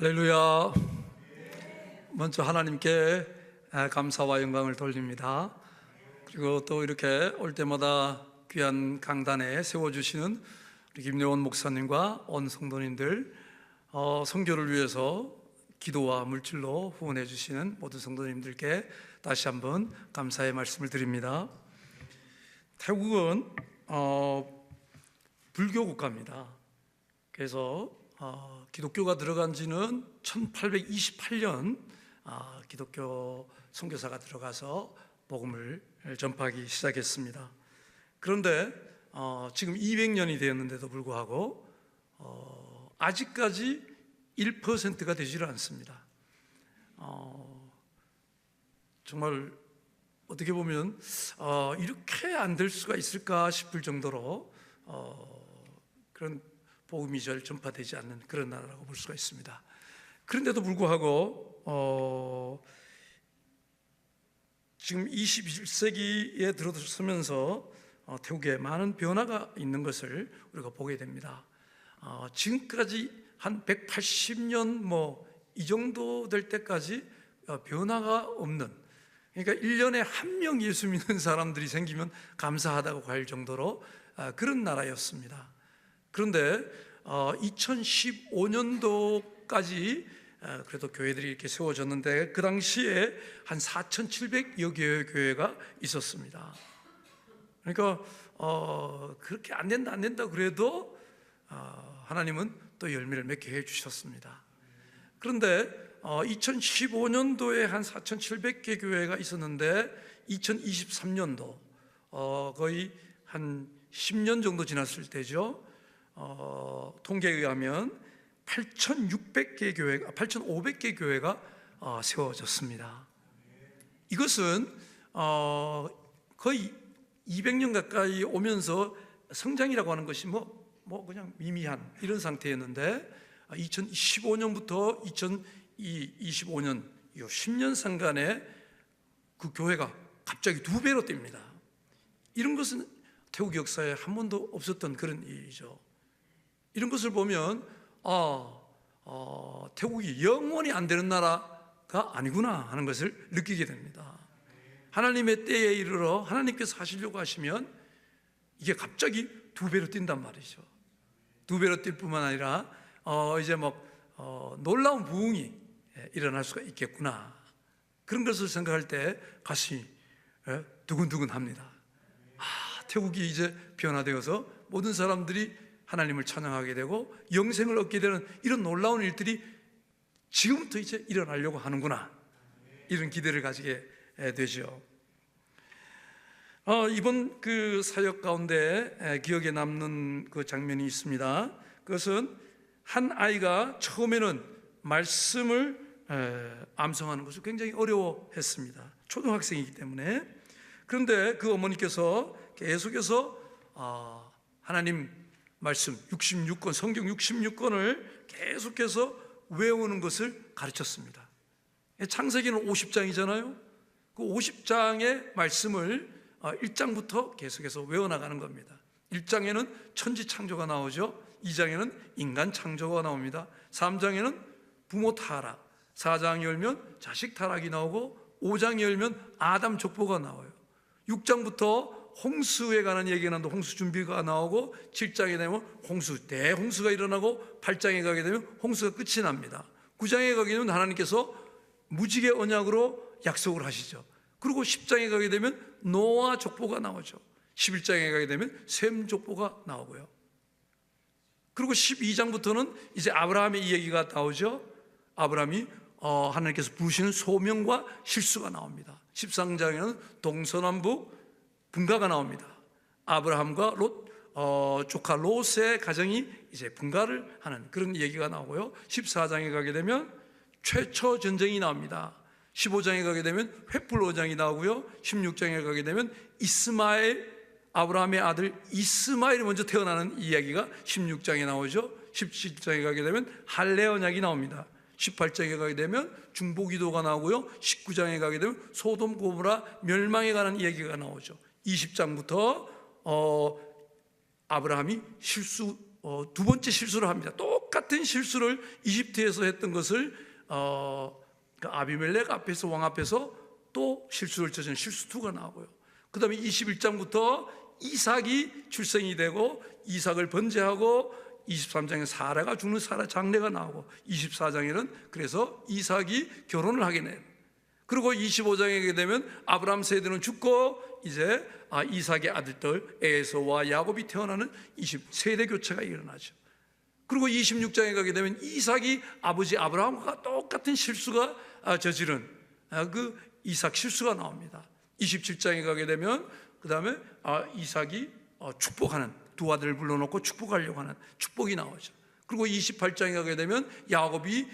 할렐루야. 먼저 하나님께 감사와 영광을 돌립니다. 그리고 또 이렇게 올 때마다 귀한 강단에 세워주시는 우리 김여원 목사님과 온 성도님들, 선교를 위해서 기도와 물질로 후원해 주시는 모든 성도님들께 다시 한번 감사의 말씀을 드립니다. 태국은 불교 국가입니다. 그래서 기독교가 들어간 지는 1828년 기독교 선교사가 들어가서 복음을 전파하기 시작했습니다. 그런데 지금 200년이 되었는데도 불구하고 아직까지 1%가 되지를 않습니다. 정말 어떻게 보면 이렇게 안 될 수가 있을까 싶을 정도로 그런 복음이 잘 전파되지 않는 그런 나라라고 볼 수가 있습니다. 그런데도 불구하고 지금 21세기에 들어서면서 태국에 많은 변화가 있는 것을 우리가 보게 됩니다. 지금까지 한 180년 이 정도 될 때까지 변화가 없는, 그러니까 1년에 한 명 예수 믿는 사람들이 생기면 감사하다고 할 정도로 그런 나라였습니다. 그런데 2015년도까지 그래도 교회들이 이렇게 세워졌는데 그 당시에 한 4,700여 개의 교회가 있었습니다. 그러니까 그렇게 안 된다 그래도 하나님은 또 열매를 맺게 해주셨습니다. 그런데 2015년도에 한 4,700개 교회가 있었는데 2023년도 거의 한 10년 정도 지났을 때죠. 통계에 의하면 8,600개 교회가, 8,500개 교회가 세워졌습니다. 이것은 거의 200년 가까이 오면서 성장이라고 하는 것이 그냥 미미한 이런 상태였는데 2015년부터 2025년 이 10년 상간에 그 교회가 갑자기 2배로 뜁니다. 이런 것은 태국 역사에 한 번도 없었던 그런 일이죠. 이런 것을 보면 태국이 영원히 안 되는 나라가 아니구나 하는 것을 느끼게 됩니다. 하나님의 때에 이르러 하나님께서 하시려고 하시면 이게 갑자기 2배로 뛴단 말이죠. 2배로 뛸 뿐만 아니라 이제 놀라운 부흥이 일어날 수가 있겠구나, 그런 것을 생각할 때 가슴이 두근두근합니다. 태국이 이제 변화되어서 모든 사람들이 하나님을 찬양하게 되고 영생을 얻게 되는 이런 놀라운 일들이 지금부터 이제 일어나려고 하는구나, 이런 기대를 가지게 되죠. 이번 그 사역 가운데 기억에 남는 그 장면이 있습니다. 그것은 한 아이가 처음에는 말씀을 암송하는 것을 굉장히 어려워했습니다. 초등학생이기 때문에. 그런데 그 어머니께서 계속해서 하나님 말씀 66권, 성경 66권을 계속해서 외우는 것을 가르쳤습니다. 창세기는 50장이잖아요. 그 50장의 말씀을 1장부터 계속해서 외워나가는 겁니다. 1장에는 천지 창조가 나오죠. 2장에는 인간 창조가 나옵니다. 3장에는 부모 타락, 4장이 열면 자식 타락이 나오고 5장이 열면 아담 족보가 나와요. 6장부터 홍수에 관한 얘기가 나오는데 홍수 준비가 나오고 7장에 되면 대홍수가 일어나고 8장에 가게 되면 홍수가 끝이 납니다. 9장에 가게 되면 하나님께서 무지개 언약으로 약속을 하시죠. 그리고 10장에 가게 되면 노아 족보가 나오죠. 11장에 가게 되면 셈 족보가 나오고요. 그리고 12장부터는 이제 아브라함의 이야기가 나오죠. 아브라함이 하나님께서 부르시는 소명과 실수가 나옵니다. 13장에는 동서남북 분가가 나옵니다. 아브라함과 조카 롯의 가정이 이제 분가를 하는 그런 얘기가 나오고요. 14장에 가게 되면 최초 전쟁이 나옵니다. 15장에 가게 되면 횃불 5장이 나오고요. 16장에 가게 되면 아브라함의 아들 이스마엘이 먼저 태어나는 이야기가 16장에 나오죠. 17장에 가게 되면 할례 언약이 나옵니다. 18장에 가게 되면 중보기도가 나오고요. 19장에 가게 되면 소돔 고모라 멸망에 관한 이야기가 나오죠. 20장부터 아브라함이 두 번째 실수를 합니다. 똑같은 실수를 이집트에서 했던 것을 그 아비멜렉 앞에서, 왕 앞에서 또 실수를 저지른 실수2가 나오고요. 그 다음에 21장부터 이삭이 출생이 되고 이삭을 번제하고 23장에 사라가 죽는 사라 장례가 나오고 24장에는 그래서 이삭이 결혼을 하게 돼요. 그리고 25장에 가게 되면 아브라함 세대는 죽고 이제 이삭의 아들들 에서와 야곱이 태어나는 20세대 교체가 일어나죠. 그리고 26장에 가게 되면 이삭이 아버지 아브라함과 똑같은 실수가 저지른 그 이삭 실수가 나옵니다. 27장에 가게 되면 그 다음에 이삭이 축복하는, 두 아들을 불러놓고 축복하려고 하는 축복이 나오죠. 그리고 28장에 가게 되면 야곱이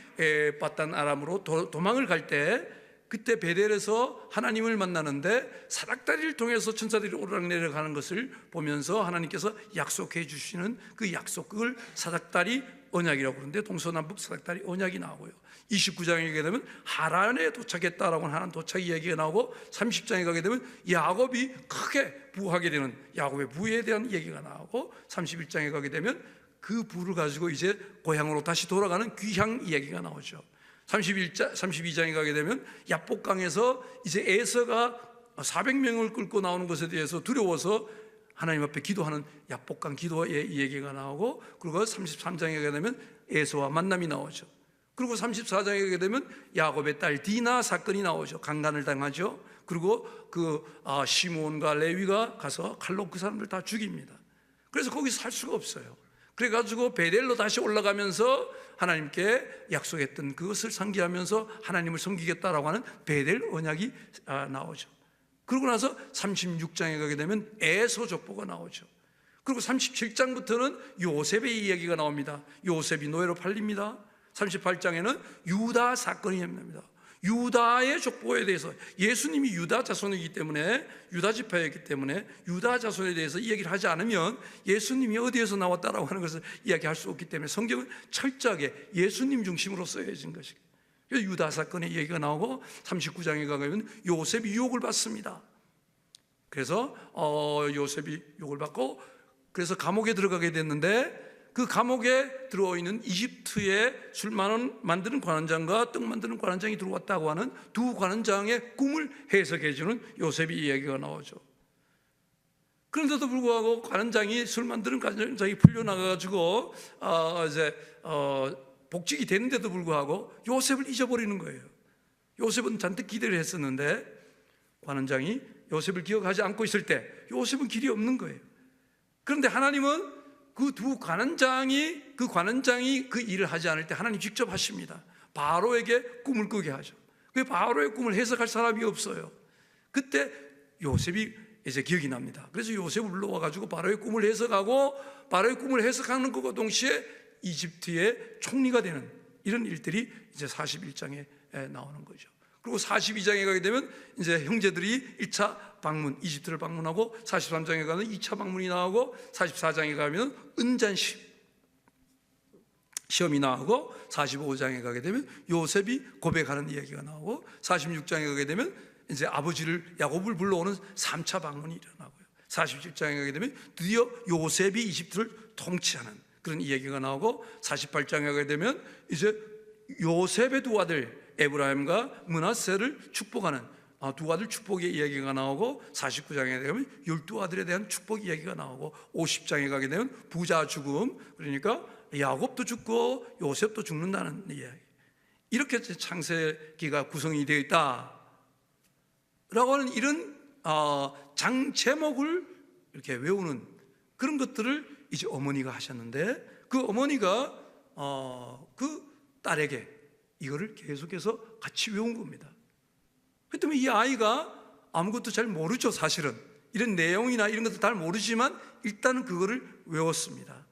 바단 아람으로 도망을 갈 때 그때 베델에서 하나님을 만나는데 사닥다리를 통해서 천사들이 오르락내리락 하는 것을 보면서 하나님께서 약속해 주시는 그 약속을 사닥다리 언약이라고 그러는데 동서남북 사닥다리 언약이 나오고요. 29장에 가게 되면 하란에 도착했다라고 하는 도착 이야기가 나오고 30장에 가게 되면 야곱이 크게 부하게 되는 야곱의 부에 대한 얘기가 나오고 31장에 가게 되면 그 부를 가지고 이제 고향으로 다시 돌아가는 귀향 이야기가 나오죠. 32장에 가게 되면 야복강에서 이제 에서가 400명을 끌고 나오는 것에 대해서 두려워서 하나님 앞에 기도하는 야복강 기도의 얘기가 나오고, 그리고 33장에 가게 되면 에서와 만남이 나오죠. 그리고 34장에 가게 되면 야곱의 딸 디나 사건이 나오죠. 강간을 당하죠. 그리고 그 시므온과 레위가 가서 칼로 그 사람들 다 죽입니다. 그래서 거기서 살 수가 없어요. 그래가지고 베델로 다시 올라가면서 하나님께 약속했던 그것을 상기하면서 하나님을 섬기겠다라고 하는 베델 언약이 나오죠. 그러고 나서 36장에 가게 되면 에서 족보가 나오죠. 그리고 37장부터는 요셉의 이야기가 나옵니다. 요셉이 노예로 팔립니다. 38장에는 유다 사건이 일어납니다. 유다의 족보에 대해서, 예수님이 유다 자손이기 때문에, 유다 지파였기 때문에 유다 자손에 대해서 이야기를 하지 않으면 예수님이 어디에서 나왔다라고 하는 것을 이야기할 수 없기 때문에 성경은 철저하게 예수님 중심으로 쓰여진 것이에요. 그래서 유다 사건의 얘기가 나오고 39장에 가면 요셉이 유혹을 받습니다. 그래서 요셉이 유혹을 받고 그래서 감옥에 들어가게 됐는데, 그 감옥에 들어있는 이집트의 술 만드는 관원장과 떡 만드는 관원장이 들어왔다고 하는 두 관원장의 꿈을 해석해 주는 요셉의 이야기가 나오죠. 그런데도 불구하고 관원장이, 술 만드는 관원장이 풀려나가가지고 복직이 됐는데도 불구하고 요셉을 잊어버리는 거예요. 요셉은 잔뜩 기대를 했었는데 관원장이 요셉을 기억하지 않고 있을 때 요셉은 길이 없는 거예요. 그런데 하나님은 그 두 관원장이 그 일을 하지 않을 때 하나님 직접 하십니다. 바로에게 꿈을 꾸게 하죠. 그 바로의 꿈을 해석할 사람이 없어요. 그때 요셉이 이제 기억이 납니다. 그래서 요셉을 불러와가지고 바로의 꿈을 해석하고, 바로의 꿈을 해석하는 것과 동시에 이집트의 총리가 되는 이런 일들이 이제 41장에 나오는 거죠. 그리고 42장에 가게 되면 이제 형제들이 1차 방문, 이집트를 방문하고, 43장에 가면 2차 방문이 나오고, 44장에 가면 은잔 시험이 나오고, 45장에 가게 되면 요셉이 고백하는 이야기가 나오고, 46장에 가게 되면 이제 아버지를, 야곱을 불러오는 3차 방문이 일어나고요. 47장에 가게 되면 드디어 요셉이 이집트를 통치하는 그런 이야기가 나오고, 48장에 가게 되면 이제 요셉의 두 아들 에브라임과 므낫세를 축복하는 두 아들 축복의 이야기가 나오고, 49장에 되면 12아들에 대한 축복 이야기가 나오고, 50장에 가게 되면 부자 죽음, 그러니까 야곱도 죽고 요셉도 죽는다는 이야기. 이렇게 창세기가 구성이 되어 있다라고 하는 이런 장 제목을 이렇게 외우는 그런 것들을 이제 어머니가 하셨는데, 그 어머니가 그 딸에게 이거를 계속해서 같이 외운 겁니다. 그렇기 때문에 이 아이가 아무것도 잘 모르죠. 사실은 이런 내용이나 이런 것도 잘 모르지만 일단은 그거를 외웠습니다.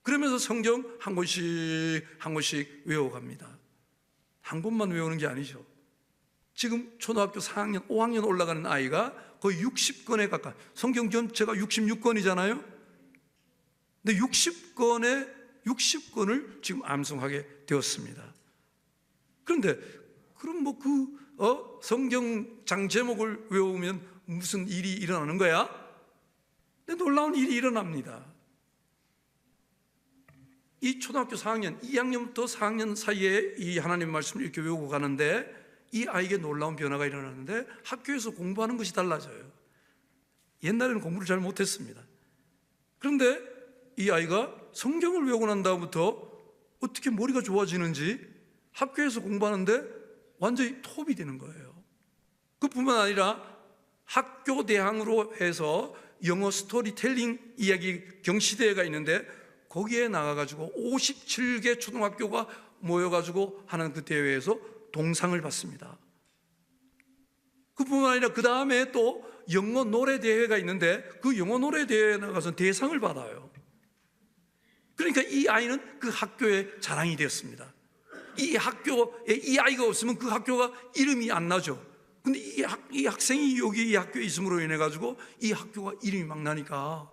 그러면서 성경 한 권씩 한 권씩 외워갑니다. 한 권만 외우는 게 아니죠. 지금 초등학교 4학년, 5학년 올라가는 아이가 거의 60권에 가까운, 성경 전체가 66권이잖아요. 근데 60권을 지금 암송하게 되었습니다. 그런데 그럼 뭐 성경 장 제목을 외우면 무슨 일이 일어나는 거야? 근데 놀라운 일이 일어납니다. 이 초등학교 4학년, 2학년부터 4학년 사이에 이 하나님의 말씀을 이렇게 외우고 가는데 이 아이에게 놀라운 변화가 일어나는데 학교에서 공부하는 것이 달라져요. 옛날에는 공부를 잘 못했습니다. 그런데 이 아이가 성경을 외우고 난 다음부터 어떻게 머리가 좋아지는지 학교에서 공부하는데 완전히 톱이 되는 거예요. 그뿐만 아니라 학교 대항으로 해서 영어 스토리텔링 이야기 경시대회가 있는데 거기에 나가가지고 57개 초등학교가 모여가지고 하는 그 대회에서 동상을 받습니다. 그뿐만 아니라 그 다음에 또 영어 노래 대회가 있는데 그 영어 노래 대회에 나가서 대상을 받아요. 그러니까 이 아이는 그 학교의 자랑이 되었습니다. 이 학교에 이 아이가 없으면 그 학교가 이름이 안 나죠. 근데 이 학생이 여기 이 학교에 있음으로 인해 가지고 이 학교가 이름이 막 나니까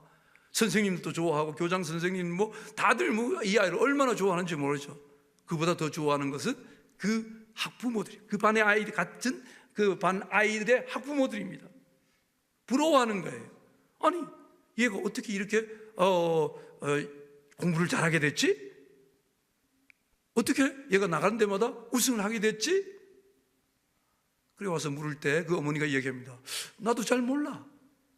선생님도 좋아하고 교장 선생님 뭐 다들 뭐 이 아이를 얼마나 좋아하는지 모르죠. 그보다 더 좋아하는 것은 그 학부모들이, 그 반의 아이들 같은 그 반 아이들의 학부모들입니다. 부러워하는 거예요. 아니 얘가 어떻게 이렇게 공부를 잘하게 됐지? 어떻게 얘가 나가는 데마다 우승을 하게 됐지? 그래 와서 물을 때 그 어머니가 이야기합니다. 나도 잘 몰라.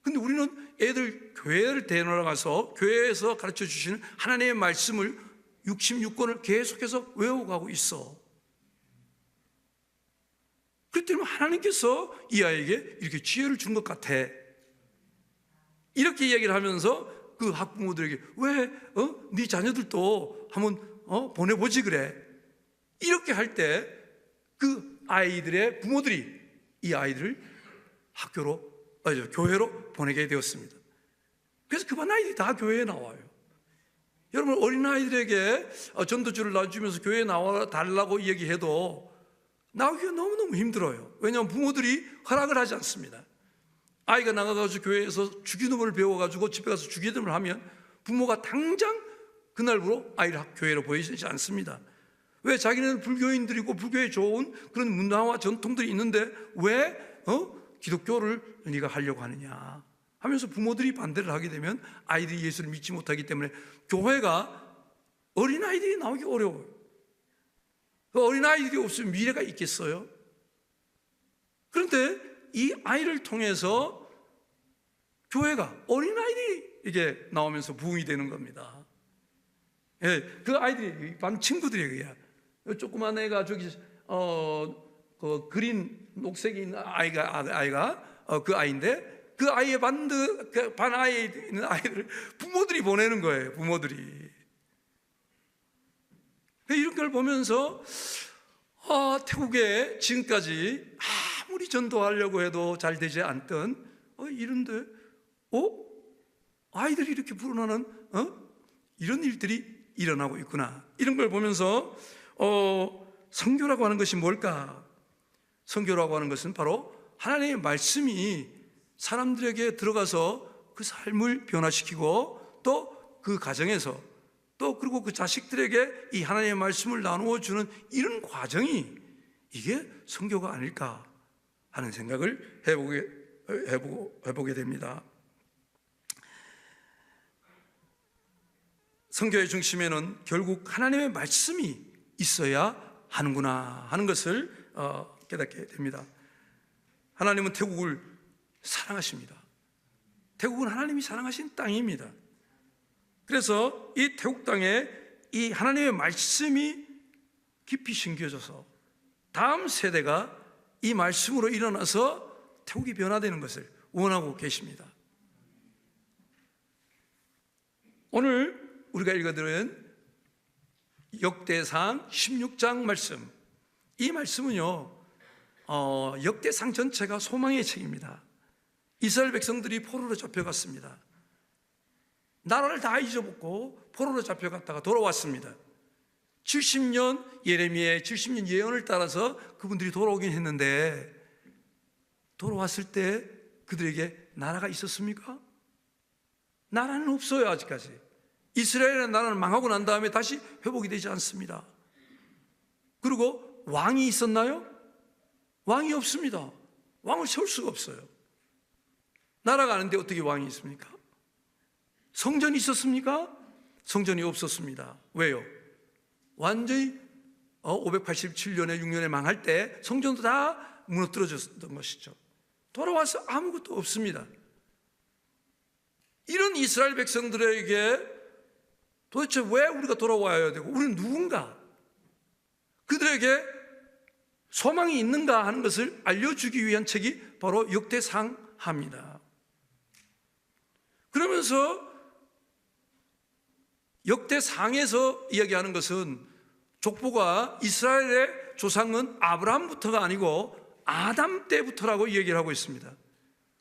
근데 우리는 애들 교회를 데려가서 교회에서 가르쳐 주시는 하나님의 말씀을 66권을 계속해서 외워가고 있어. 그랬더니 하나님께서 이 아이에게 이렇게 지혜를 준 것 같아. 이렇게 이야기를 하면서 그 학부모들에게 왜 네 자녀들도 한번 보내보지 그래. 이렇게 할 때 그 아이들의 부모들이 이 아이들을 교회로 보내게 되었습니다. 그래서 그 반 아이들이 다 교회에 나와요. 여러분 어린아이들에게 전도주를 놔주면서 교회에 나와 달라고 얘기해도 나오기가 너무너무 힘들어요. 왜냐하면 부모들이 허락을 하지 않습니다. 아이가 나가가지고 교회에서 주기도문을 배워가지고 집에 가서 주기도문을 하면 부모가 당장 그날부로 아이를 교회로 보내지 않습니다. 왜? 자기네는 불교인들이고 불교에 좋은 그런 문화와 전통들이 있는데 왜 기독교를 네가 하려고 하느냐 하면서 부모들이 반대를 하게 되면 아이들이 예수를 믿지 못하기 때문에 교회가 어린아이들이 나오기 어려워요. 그 어린아이들이 없으면 미래가 있겠어요? 그런데 이 아이를 통해서 교회가 어린아이들이 이게 나오면서 부흥이 되는 겁니다. 예, 그 아이들이 반 친구들이에요. 조그만 애가 저기 그 그린 녹색이 있는 아이가 그 아이인데 그 아이의 반 아이에 있는 아이들을 부모들이 보내는 거예요. 부모들이 이런 걸 보면서 태국에 지금까지 아무리 전도하려고 해도 잘 되지 않던 이런데 아이들이 이렇게 불어나는 이런 일들이 일어나고 있구나. 이런 걸 보면서 선교라고 하는 것이 뭘까? 선교라고 하는 것은 바로 하나님의 말씀이 사람들에게 들어가서 그 삶을 변화시키고 또 그 가정에서 또 그리고 그 자식들에게 이 하나님의 말씀을 나누어 주는 이런 과정이 이게 선교가 아닐까 하는 생각을 해보게 됩니다. 선교의 중심에는 결국 하나님의 말씀이 있어야 하는구나 하는 것을 깨닫게 됩니다. 하나님은 태국을 사랑하십니다. 태국은 하나님이 사랑하신 땅입니다. 그래서 이 태국 땅에 이 하나님의 말씀이 깊이 심겨져서 다음 세대가 이 말씀으로 일어나서 태국이 변화되는 것을 원하고 계십니다. 오늘 우리가 읽어드린 역대상 16장 말씀, 이 말씀은요 역대상 전체가 소망의 책입니다. 이스라엘 백성들이 포로로 잡혀갔습니다. 나라를 다 잊어먹고 포로로 잡혀갔다가 돌아왔습니다. 70년 예레미야의 70년 예언을 따라서 그분들이 돌아오긴 했는데 돌아왔을 때 그들에게 나라가 있었습니까? 나라는 없어요. 아직까지 이스라엘의 나라는 망하고 난 다음에 다시 회복이 되지 않습니다. 그리고 왕이 있었나요? 왕이 없습니다. 왕을 세울 수가 없어요. 나라가 아는데 어떻게 왕이 있습니까? 성전이 있었습니까? 성전이 없었습니다. 왜요? 완전히 587년에 6년에 망할 때 성전도 다 무너뜨려졌던 것이죠. 돌아와서 아무것도 없습니다. 이런 이스라엘 백성들에게 도대체 왜 우리가 돌아와야 되고 우리는 누군가, 그들에게 소망이 있는가 하는 것을 알려주기 위한 책이 바로 역대상하입니다. 그러면서 역대상에서 이야기하는 것은 족보가 이스라엘의 조상은 아브라함부터가 아니고 아담 때부터라고 얘기를 하고 있습니다.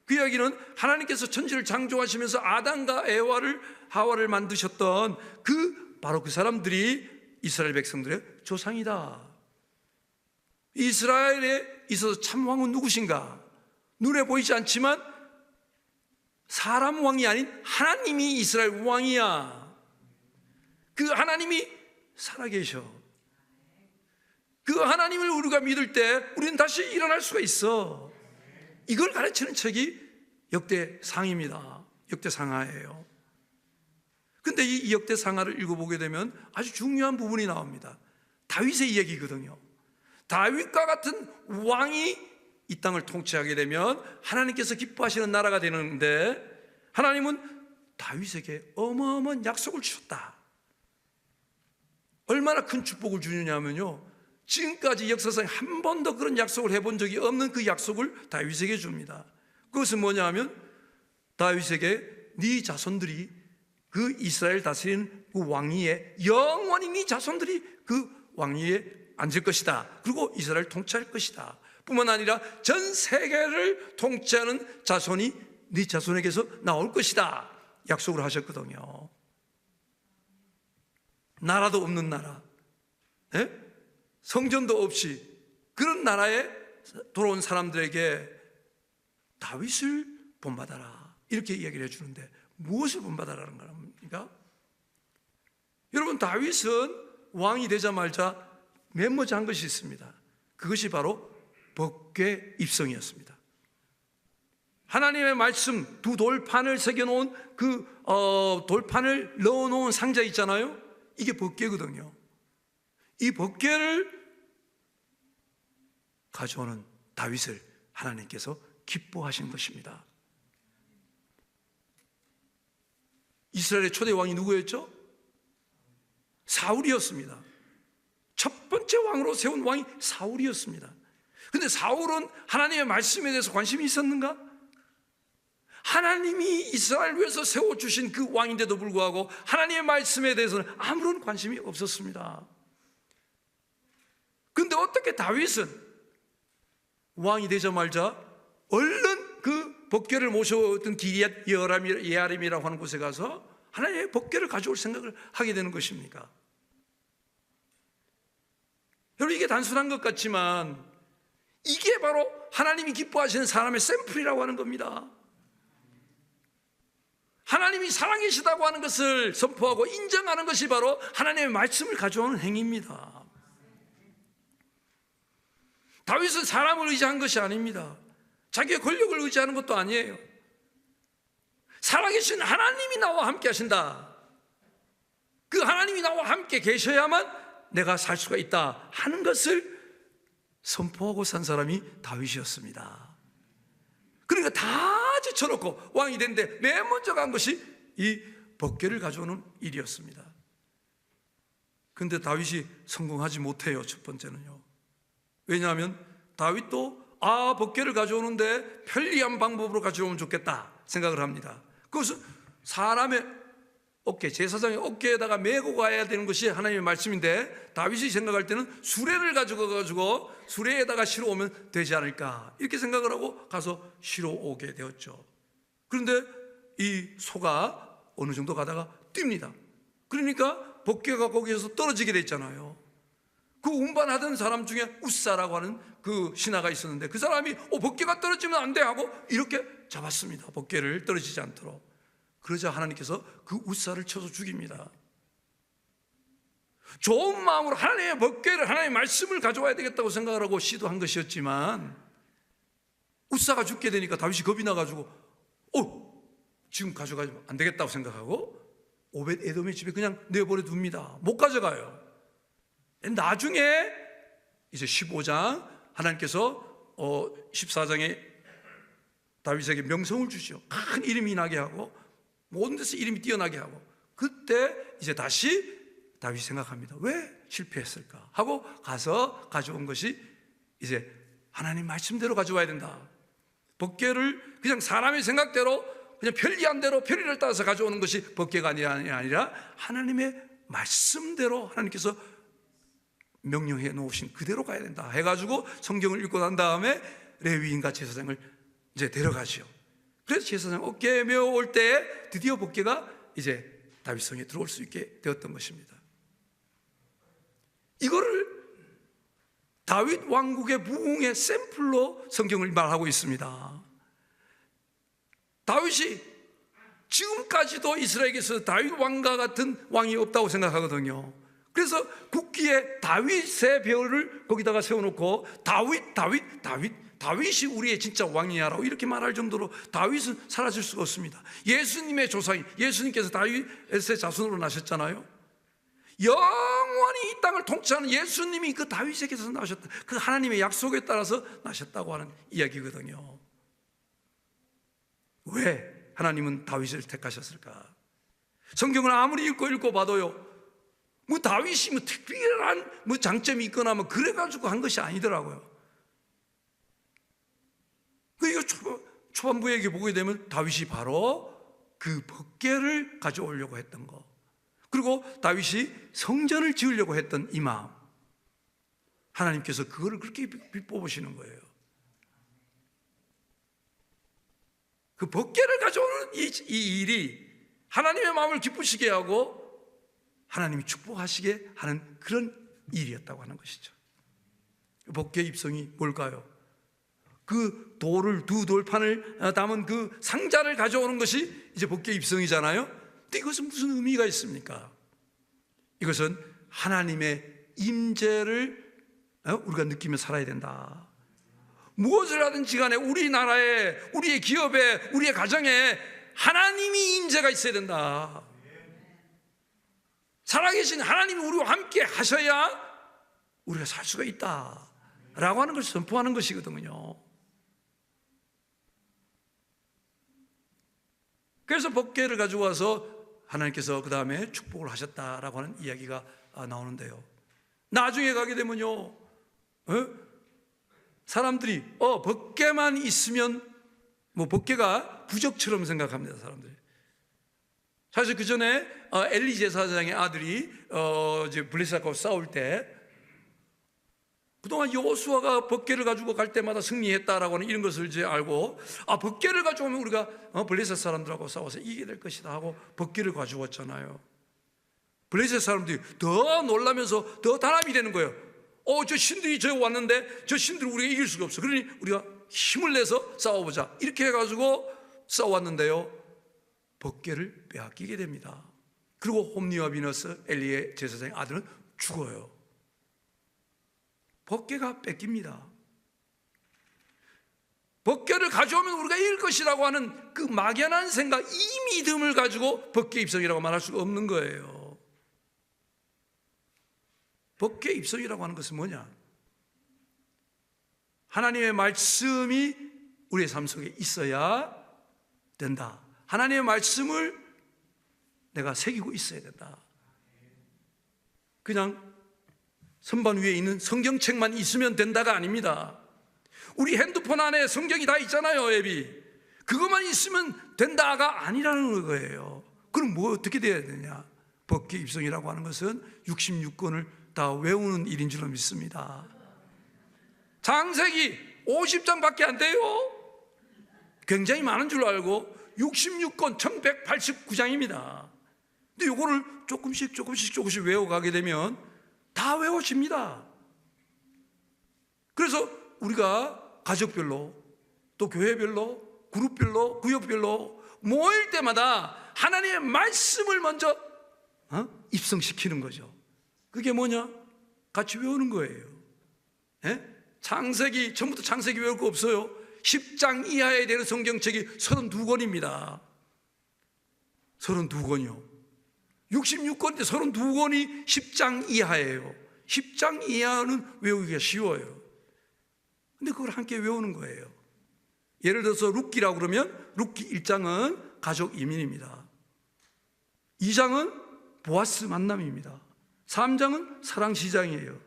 그 이야기는 하나님께서 천지를 창조하시면서 아담과 하와를 만드셨던 바로 그 사람들이 이스라엘 백성들의 조상이다. 이스라엘에 있어서 참 왕은 누구신가? 눈에 보이지 않지만 사람 왕이 아닌 하나님이 이스라엘 왕이야. 그 하나님이 살아계셔. 그 하나님을 우리가 믿을 때 우리는 다시 일어날 수가 있어. 이걸 가르치는 책이 역대상입니다. 역대상하예요. 근데 이 역대상하를 읽어보게 되면 아주 중요한 부분이 나옵니다. 다윗의 이야기거든요. 다윗과 같은 왕이 이 땅을 통치하게 되면 하나님께서 기뻐하시는 나라가 되는데, 하나님은 다윗에게 어마어마한 약속을 주셨다. 얼마나 큰 축복을 주느냐면요, 지금까지 역사상에 한 번도 그런 약속을 해본 적이 없는 그 약속을 다윗에게 줍니다. 그것은 뭐냐 하면, 다윗에게 네 자손들이 그 이스라엘 다스리는 그 왕위에, 영원히 네 자손들이 그 왕위에 앉을 것이다. 그리고 이스라엘을 통치할 것이다. 뿐만 아니라 전 세계를 통치하는 자손이 네 자손에게서 나올 것이다. 약속을 하셨거든요. 나라도 없는 나라, 성전도 없이 그런 나라에 돌아온 사람들에게 다윗을 본받아라, 이렇게 이야기를 해주는데, 무엇을 본받아라는 겁니까? 여러분, 다윗은 왕이 되자마자 메모지 한 것이 있습니다. 그것이 바로 법궤 입성이었습니다. 하나님의 말씀, 두 돌판을 새겨놓은 돌판을 넣어놓은 상자 있잖아요. 이게 법궤거든요. 이 법궤를 가져오는 다윗을 하나님께서 기뻐하신 것입니다. 이스라엘의 초대 왕이 누구였죠? 사울이었습니다. 첫 번째 왕으로 세운 왕이 사울이었습니다. 근데 사울은 하나님의 말씀에 대해서 관심이 있었는가? 하나님이 이스라엘 위해서 세워주신 그 왕인데도 불구하고 하나님의 말씀에 대해서는 아무런 관심이 없었습니다. 근데 어떻게 다윗은 왕이 되자마자 얼른 그 법궤를 모셔왔던 기리앗 예아림이라고 하는 곳에 가서 하나님의 법궤를 가져올 생각을 하게 되는 것입니까? 여러분, 이게 단순한 것 같지만 이게 바로 하나님이 기뻐하시는 사람의 샘플이라고 하는 겁니다. 하나님이 살아계시다고 하는 것을 선포하고 인정하는 것이 바로 하나님의 말씀을 가져오는 행위입니다. 다윗은 사람을 의지한 것이 아닙니다. 자기의 권력을 의지하는 것도 아니에요. 살아계신 하나님이 나와 함께 하신다, 그 하나님이 나와 함께 계셔야만 내가 살 수가 있다 하는 것을 선포하고 산 사람이 다윗이었습니다. 그러니까 다 제쳐놓고 왕이 됐는데 맨 먼저 간 것이 이 법궤를 가져오는 일이었습니다. 그런데 다윗이 성공하지 못해요. 첫 번째는요. 왜냐하면 다윗도 법궤를 가져오는데 편리한 방법으로 가져오면 좋겠다 생각을 합니다. 그것은 사람의 어깨, 제사장의 어깨에다가 메고 가야 되는 것이 하나님의 말씀인데, 다윗이 생각할 때는 수레를 가지고 수레에다가 실어오면 되지 않을까, 이렇게 생각을 하고 가서 실어오게 되었죠. 그런데 이 소가 어느 정도 가다가 뜁니다. 그러니까 법궤가 거기에서 떨어지게 됐잖아요. 그 운반하던 사람 중에 웃사라고 하는 그 신하가 있었는데, 그 사람이 법궤가 떨어지면 안 돼 하고 이렇게 잡았습니다. 법궤를 떨어지지 않도록. 그러자 하나님께서 그 웃사를 쳐서 죽입니다. 좋은 마음으로 하나님의 법궤를, 하나님의 말씀을 가져와야 되겠다고 생각을 하고 시도한 것이었지만, 웃사가 죽게 되니까 다윗이 겁이 나가지고 지금 가져가면 안 되겠다고 생각하고 오벳 에돔의 집에 그냥 내버려 둡니다. 못 가져가요. 나중에 이제 15장 하나님께서 14장에 다윗에게 명성을 주시죠. 큰 이름이 나게 하고 모든 데서 이름이 뛰어나게 하고, 그때 이제 다시 다윗이 생각합니다. 왜 실패했을까 하고 가서 가져온 것이 이제 하나님 말씀대로 가져와야 된다. 법궤를 그냥 사람의 생각대로 그냥 편리한 대로 편리를 따라서 가져오는 것이 법궤가 아니라 하나님의 말씀대로 하나님께서 명령해 놓으신 그대로 가야 된다 해가지고 성경을 읽고 난 다음에 레위인과 제사장을 이제 데려가죠. 그래서 제사장 어깨에 메어올 때에 드디어 법궤가 이제 다윗성에 들어올 수 있게 되었던 것입니다. 이거를 다윗 왕국의 부흥의 샘플로 성경을 말하고 있습니다. 다윗이 지금까지도 이스라엘에서 다윗 왕과 같은 왕이 없다고 생각하거든요. 그래서 국기에 다윗의 별을 거기다가 세워놓고 다윗이 우리의 진짜 왕이야라고 이렇게 말할 정도로 다윗은 사라질 수가 없습니다. 예수님의 조상인 예수님께서 다윗의 자손으로 나셨잖아요. 영원히 이 땅을 통치하는 예수님이 그 다윗에게서 나셨다. 그 하나님의 약속에 따라서 나셨다고 하는 이야기거든요. 왜 하나님은 다윗을 택하셨을까? 성경을 아무리 읽고 봐도요, 뭐 다윗이 뭐 특별한 뭐 장점이 있거나 뭐 그래가지고 한 것이 아니더라고요. 이거 초반부에 이렇게 보게 되면 다윗이 바로 그 법궤를 가져오려고 했던 거, 그리고 다윗이 성전을 지으려고 했던 이 마음, 하나님께서 그거를 그렇게 뽑으시는 거예요. 그 법궤를 가져오는 이 일이 하나님의 마음을 기쁘시게 하고 하나님이 축복하시게 하는 그런 일이었다고 하는 것이죠. 법궤 입성이 뭘까요? 그 돌을, 두 돌판을 담은 그 상자를 가져오는 것이 이제 법궤 입성이잖아요. 근데 이것은 무슨 의미가 있습니까? 이것은 하나님의 임재를 우리가 느끼며 살아야 된다. 무엇을 하든지 간에 우리나라에, 우리의 기업에, 우리의 가정에 하나님이 임재가 있어야 된다. 살아계신 하나님이 우리와 함께 하셔야 우리가 살 수가 있다라고 하는 것을 선포하는 것이거든요. 그래서 법궤를 가지고 와서 하나님께서 그 다음에 축복을 하셨다라고 하는 이야기가 나오는데요, 나중에 가게 되면요, 사람들이 법궤만 있으면 뭐 법궤가 부적처럼 생각합니다. 사람들이. 사실 그 전에 엘리 제사장의 아들이 이제 블레셋하고 싸울 때 그동안 여호수아가 법궤를 가지고 갈 때마다 승리했다라고 하는 이런 것을 이제 알고, 법궤를 가져오면 우리가 블레셋 사람들하고 싸워서 이기게 될 것이다 하고 법궤를 가져왔잖아요. 블레셋 사람들이 더 놀라면서 더 단합이 되는 거예요. 저 신들이 저 왔는데 저 신들을 우리가 이길 수가 없어. 그러니 우리가 힘을 내서 싸워보자. 이렇게 해가지고 싸웠는데요, 법궤를 빼앗기게 됩니다. 그리고 홈니와 비너스 엘리의 제사장의 아들은 죽어요. 법궤가 뺏깁니다. 법궤를 가져오면 우리가 이길 것이라고 하는 그 막연한 생각, 이 믿음을 가지고 법궤 입성이라고 말할 수가 없는 거예요. 법궤 입성이라고 하는 것은 뭐냐? 하나님의 말씀이 우리의 삶 속에 있어야 된다. 하나님의 말씀을 내가 새기고 있어야 된다. 그냥 선반 위에 있는 성경책만 있으면 된다가 아닙니다. 우리 핸드폰 안에 성경이 다 있잖아요, 앱이. 그것만 있으면 된다가 아니라는 거예요. 그럼 뭐 어떻게 돼야 되냐? 법궤 입성이라고 하는 것은 66권을 다 외우는 일인 줄로 믿습니다. 장세기 50장밖에 안 돼요. 굉장히 많은 줄 알고 66권 1189장입니다. 근데 이거를 조금씩 외워가게 되면 다 외워집니다. 그래서 우리가 가족별로, 또 교회별로, 그룹별로, 구역별로 모일 때마다 하나님의 말씀을 먼저 입성시키는 거죠. 그게 뭐냐? 같이 외우는 거예요. 창세기, 처음부터 창세기 외울 거 없어요. 10장 이하에 되는 성경책이 32권입니다. 32권이요. 66권인데 32권이 10장 이하예요. 10장 이하는 외우기가 쉬워요. 근데 그걸 함께 외우는 거예요. 예를 들어서 룻기라고 그러면 룻기 1장은 가족 이민입니다. 2장은 보아스 만남입니다. 3장은 사랑 시작이에요.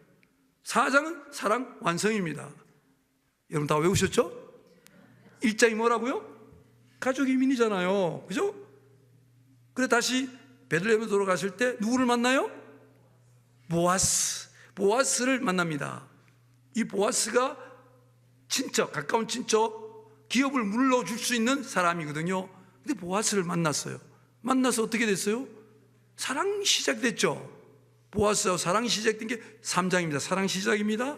4장은 사랑 완성입니다. 여러분 다 외우셨죠? 1장이 뭐라고요? 가족 이민이잖아요. 그죠? 그래 다시 베들레헴에 돌아가실 때 누구를 만나요? 보아스를 만납니다. 이 보아스가 친척, 가까운 친척, 기업을 물러줄 수 있는 사람이거든요. 근데 보아스를 만났어요. 만나서 어떻게 됐어요? 사랑 시작됐죠. 보아스와 사랑 시작된 게 3장입니다. 사랑 시작입니다.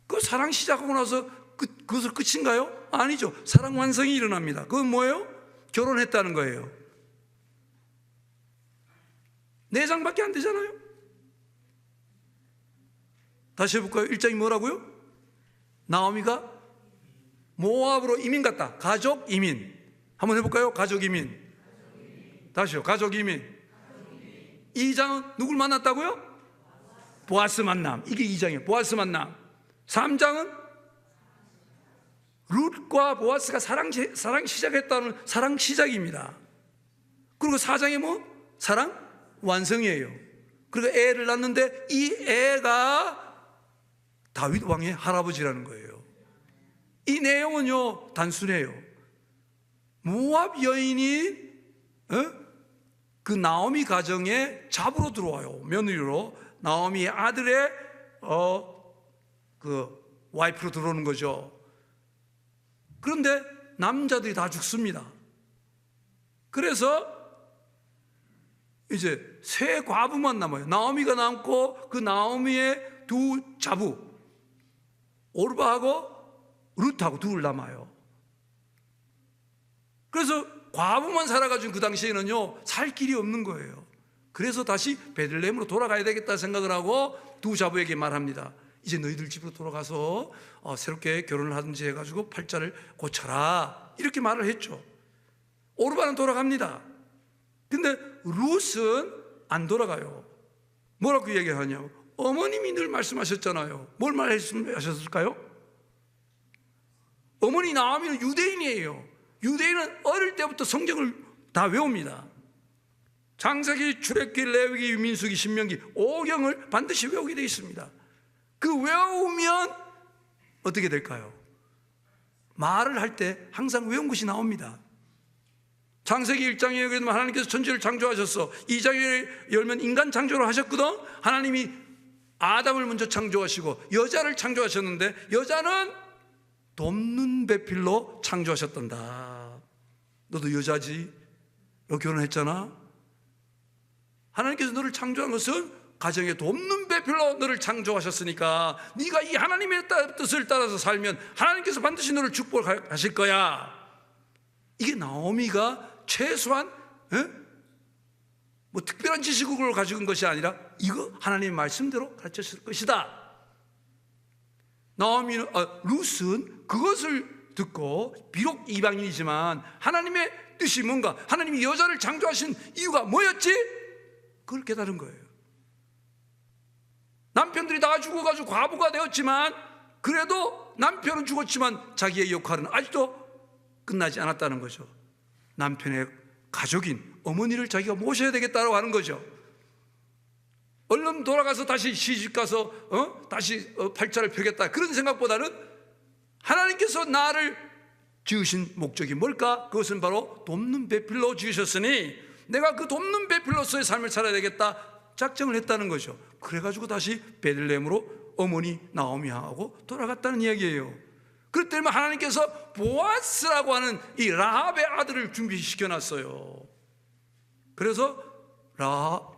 그 사랑 시작하고 나서 그것을 끝인가요? 아니죠. 사랑 완성이 일어납니다. 그건 뭐예요? 결혼했다는 거예요. 4장밖에 안 되잖아요. 다시 해볼까요? 1장이 뭐라고요? 나오미가 모압으로 이민 갔다. 가족 이민. 한번 해볼까요? 가족 이민. 다시요. 가족 이민. 2장은 누굴 만났다고요? 보아스 만남. 이게 2장이에요. 보아스 만남. 3장은 룻과 보아스가 사랑 시작했다는 사랑 시작입니다. 그리고 4장이 뭐? 사랑 완성이에요. 그리고 애를 낳는데 이 애가 다윗 왕의 할아버지라는 거예요. 이 내용은요 단순해요. 모압 여인이 그 나오미 가정에 잡으러 들어와요. 며느리로 나오미의 아들의 그 와이프로 들어오는 거죠. 그런데 남자들이 다 죽습니다. 그래서 이제 세 과부만 남아요. 나오미가 남고 그 나오미의 두 자부 오르바하고 룻하고 둘 남아요. 그래서 과부만 살아가지고 그 당시에는요 살 길이 없는 거예요. 그래서 다시 베들레헴으로 돌아가야 되겠다 생각을 하고 두 자부에게 말합니다. 이제 너희들 집으로 돌아가서 새롭게 결혼을 하든지 해가지고 팔자를 고쳐라 이렇게 말을 했죠. 오르바는 돌아갑니다. 근데 룻은 안 돌아가요. 뭐라고 얘기하냐고. 어머님이 늘 말씀하셨잖아요. 뭘 말씀하셨을까요? 어머니 나오미는 유대인이에요. 유대인은 어릴 때부터 성경을 다 외웁니다. 창세기, 출애굽기, 레위기, 민수기, 신명기 5경을 반드시 외우게 되어 있습니다. 그 외우면 어떻게 될까요? 말을 할 때 항상 외운 것이 나옵니다. 창세기 1장에 여기 보면 하나님께서 천지를 창조하셨어. 2장에 열면 인간 창조를 하셨거든. 하나님이 아담을 먼저 창조하시고 여자를 창조하셨는데 여자는 돕는 배필로 창조하셨단다. 너도 여자지? 너 결혼했잖아? 하나님께서 너를 창조한 것은 가정에 돕는 배필로 너를 창조하셨으니까 네가 이 하나님의 뜻을 따라서 살면 하나님께서 반드시 너를 축복하실 거야. 이게 나오미가 최소한 뭐 특별한 지식을 가지고 온 것이 아니라 이거 하나님의 말씀대로 가르쳤을 것이다. 나오미는 룻은 그것을 듣고 비록 이방인이지만 하나님의 뜻이 뭔가, 하나님이 여자를 창조하신 이유가 뭐였지? 그걸 깨달은 거예요. 남편들이 다 죽어가지고 과부가 되었지만 그래도 남편은 죽었지만 자기의 역할은 아직도 끝나지 않았다는 거죠. 남편의 가족인 어머니를 자기가 모셔야 되겠다고 하는 거죠. 얼른 돌아가서 다시 시집가서 다시 팔자를 펴겠다 그런 생각보다는 하나님께서 나를 지으신 목적이 뭘까? 그것은 바로 돕는 배필로 지으셨으니 내가 그 돕는 배필로서의 삶을 살아야 되겠다 작정을 했다는 거죠. 그래가지고 다시 베들레헴으로 어머니 나오미하고 돌아갔다는 이야기예요. 그렇기 때문에 하나님께서 보아스라고 하는 이 라합의 아들을 준비시켜놨어요. 그래서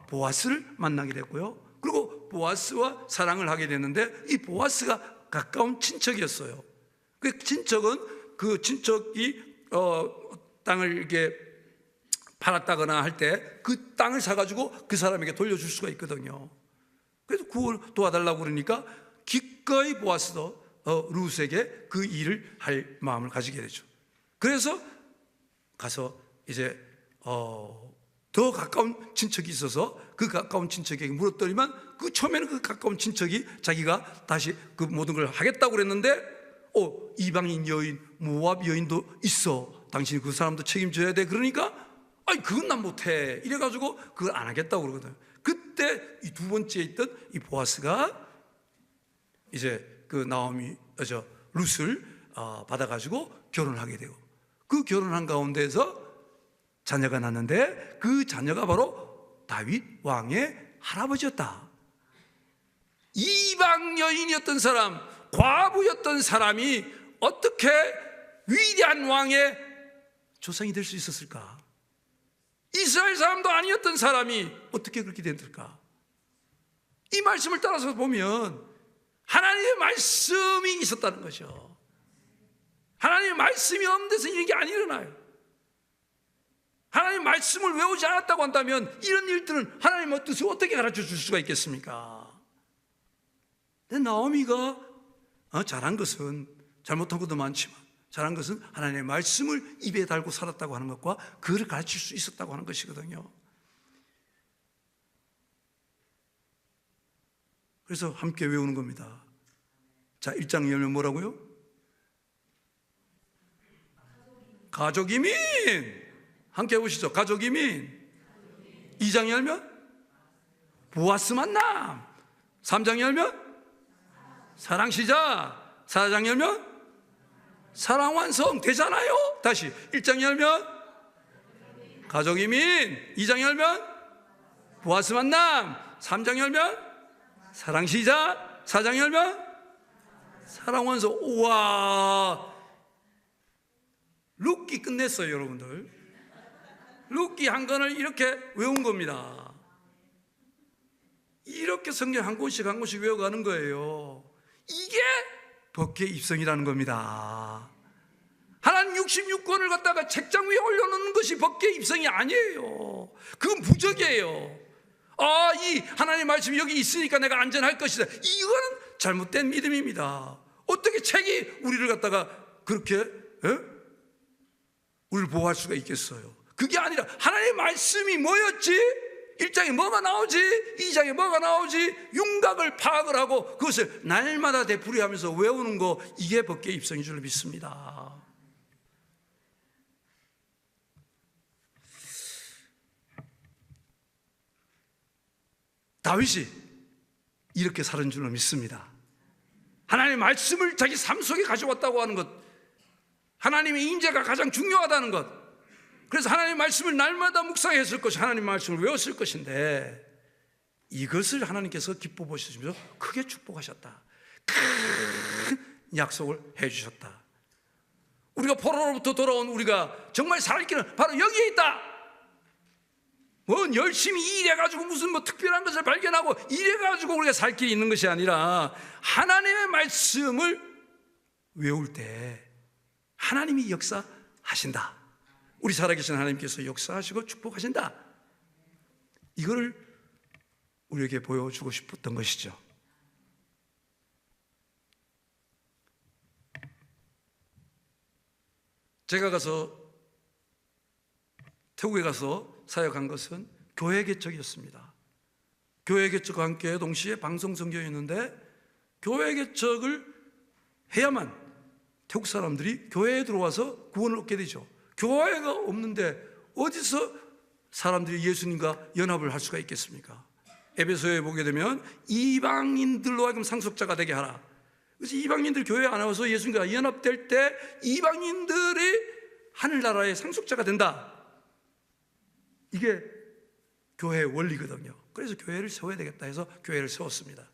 보아스를 만나게 됐고요. 그리고 보아스와 사랑을 하게 됐는데 이 보아스가 가까운 친척이었어요. 그 친척은 그 친척이 땅을 이렇게 팔았다거나 할 때 그 땅을 사가지고 그 사람에게 돌려줄 수가 있거든요. 그래서 구원 도와달라고 그러니까 기꺼이 보아스도 룻에게 그 일을 할 마음을 가지게 되죠. 그래서 가서 이제 더 가까운 친척이 있어서 그 가까운 친척에게 물었더니만 그 처음에는 그 가까운 친척이 자기가 다시 그 모든 걸 하겠다고 그랬는데 이방인 여인, 모압 여인도 있어. 당신이 그 사람도 책임져야 돼. 그러니까 아니 그건 난 못해. 이래가지고 그걸 안 하겠다고 그러거든. 그때 이 두 번째에 있던 이 보아스가 이제 그 나오미 룻을 받아가지고 결혼하게 되고 그 결혼한 가운데에서 자녀가 났는데 그 자녀가 바로 다윗 왕의 할아버지였다. 이방 여인이었던 사람, 과부였던 사람이 어떻게 위대한 왕의 조상이 될 수 있었을까? 이스라엘 사람도 아니었던 사람이 어떻게 그렇게 됐을까? 이 말씀을 따라서 보면 하나님의 말씀이 있었다는 것이죠. 하나님의 말씀이 없는 데서 이런 게 안 일어나요. 하나님의 말씀을 외우지 않았다고 한다면 이런 일들은 하나님의 뜻을 어떻게 가르쳐 줄 수가 있겠습니까? 근데 나오미가 잘한 것은, 잘못한 것도 많지만 잘한 것은 하나님의 말씀을 입에 달고 살았다고 하는 것과 그를 가르칠 수 있었다고 하는 것이거든요. 그래서 함께 외우는 겁니다. 자, 1장 열면 뭐라고요? 가족이민. 함께 해보시죠. 가족이민. 2장 열면 보아스 만남. 3장 열면 사랑 시작. 4장 열면 사랑 완성. 되잖아요. 다시 1장 열면 가족이민. 2장 열면 보아스 만남. 3장 열면 사랑 시작. 4장 열면 사랑 완성. 우와, 룻기 끝냈어요 여러분들. 룻기 한 권을 이렇게 외운 겁니다. 이렇게 성경 한 권씩 한 권씩 외워가는 거예요. 이게 법궤 입성이라는 겁니다. 하나님 66권을 갖다가 책장 위에 올려놓는 것이 법궤 입성이 아니에요. 그건 부적이에요. 이 하나님 말씀이 여기 있으니까 내가 안전할 것이다. 이거는 잘못된 믿음입니다. 어떻게 책이 우리를 갖다가 그렇게 우리를 보호할 수가 있겠어요? 그게 아니라 하나님의 말씀이 뭐였지? 1장에 뭐가 나오지? 2장에 뭐가 나오지? 윤곽을 파악을 하고 그것을 날마다 되풀이하면서 외우는 거, 이게 법궤 입성인 줄 믿습니다. 다윗이 이렇게 살은 줄로 믿습니다. 하나님의 말씀을 자기 삶 속에 가져왔다고 하는 것, 하나님의 인재가 가장 중요하다는 것, 그래서 하나님의 말씀을 날마다 묵상했을 것이, 하나님의 말씀을 외웠을 것인데 이것을 하나님께서 기뻐 보시면서 크게 축복하셨다. 큰 약속을 해주셨다. 우리가 포로로부터 돌아온 우리가 정말 살 길은 바로 여기에 있다. 열심히 일해가지고 무슨 특별한 것을 발견하고 이래가지고 우리가 살 길이 있는 것이 아니라 하나님의 말씀을 외울 때 하나님이 역사하신다. 우리 살아계신 하나님께서 역사하시고 축복하신다. 이거를 우리에게 보여주고 싶었던 것이죠. 제가 태국에 가서 사역한 것은 교회 개척이었습니다. 교회 개척과 함께 동시에 방송 선교였는데, 교회 개척을 해야만 태국 사람들이 교회에 들어와서 구원을 얻게 되죠. 교회가 없는데 어디서 사람들이 예수님과 연합을 할 수가 있겠습니까? 에베소에 보게 되면 이방인들로 하여금 상속자가 되게 하라. 그래서 이방인들 교회 안 와서 예수님과 연합될 때 이방인들이 하늘나라의 상속자가 된다. 이게 교회의 원리거든요. 그래서 교회를 세워야 되겠다 해서 교회를 세웠습니다.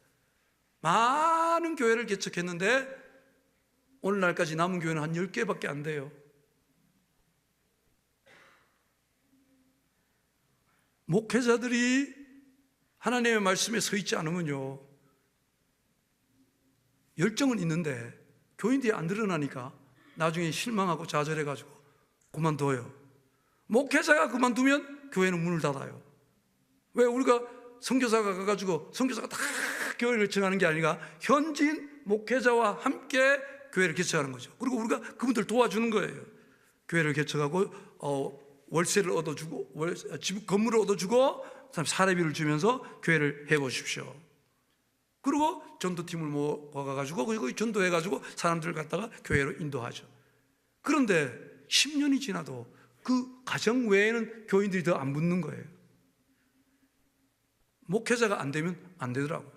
많은 교회를 개척했는데 오늘날까지 남은 교회는 한 10개밖에 안 돼요. 목회자들이 하나님의 말씀에 서 있지 않으면요, 열정은 있는데 교인들이 안 늘어나니까 나중에 실망하고 좌절해가지고 그만둬요. 목회자가 그만두면 교회는 문을 닫아요. 왜? 우리가 선교사가 가가지고 선교사가 다 교회를 개척하는 게 아니라 현지인 목회자와 함께 교회를 개척하는 거죠. 그리고 우리가 그분들 도와주는 거예요. 교회를 개척하고 월세를 얻어주고 집 건물을 얻어주고 그다음에 사례비를 주면서 교회를 해보십시오. 그리고 전도팀을 모아가지고 거기 전도해가지고 사람들을 갖다가 교회로 인도하죠. 그런데 10년이 지나도 그 가정 외에는 교인들이 더 안 붙는 거예요. 목회자가 안 되면 안 되더라고요.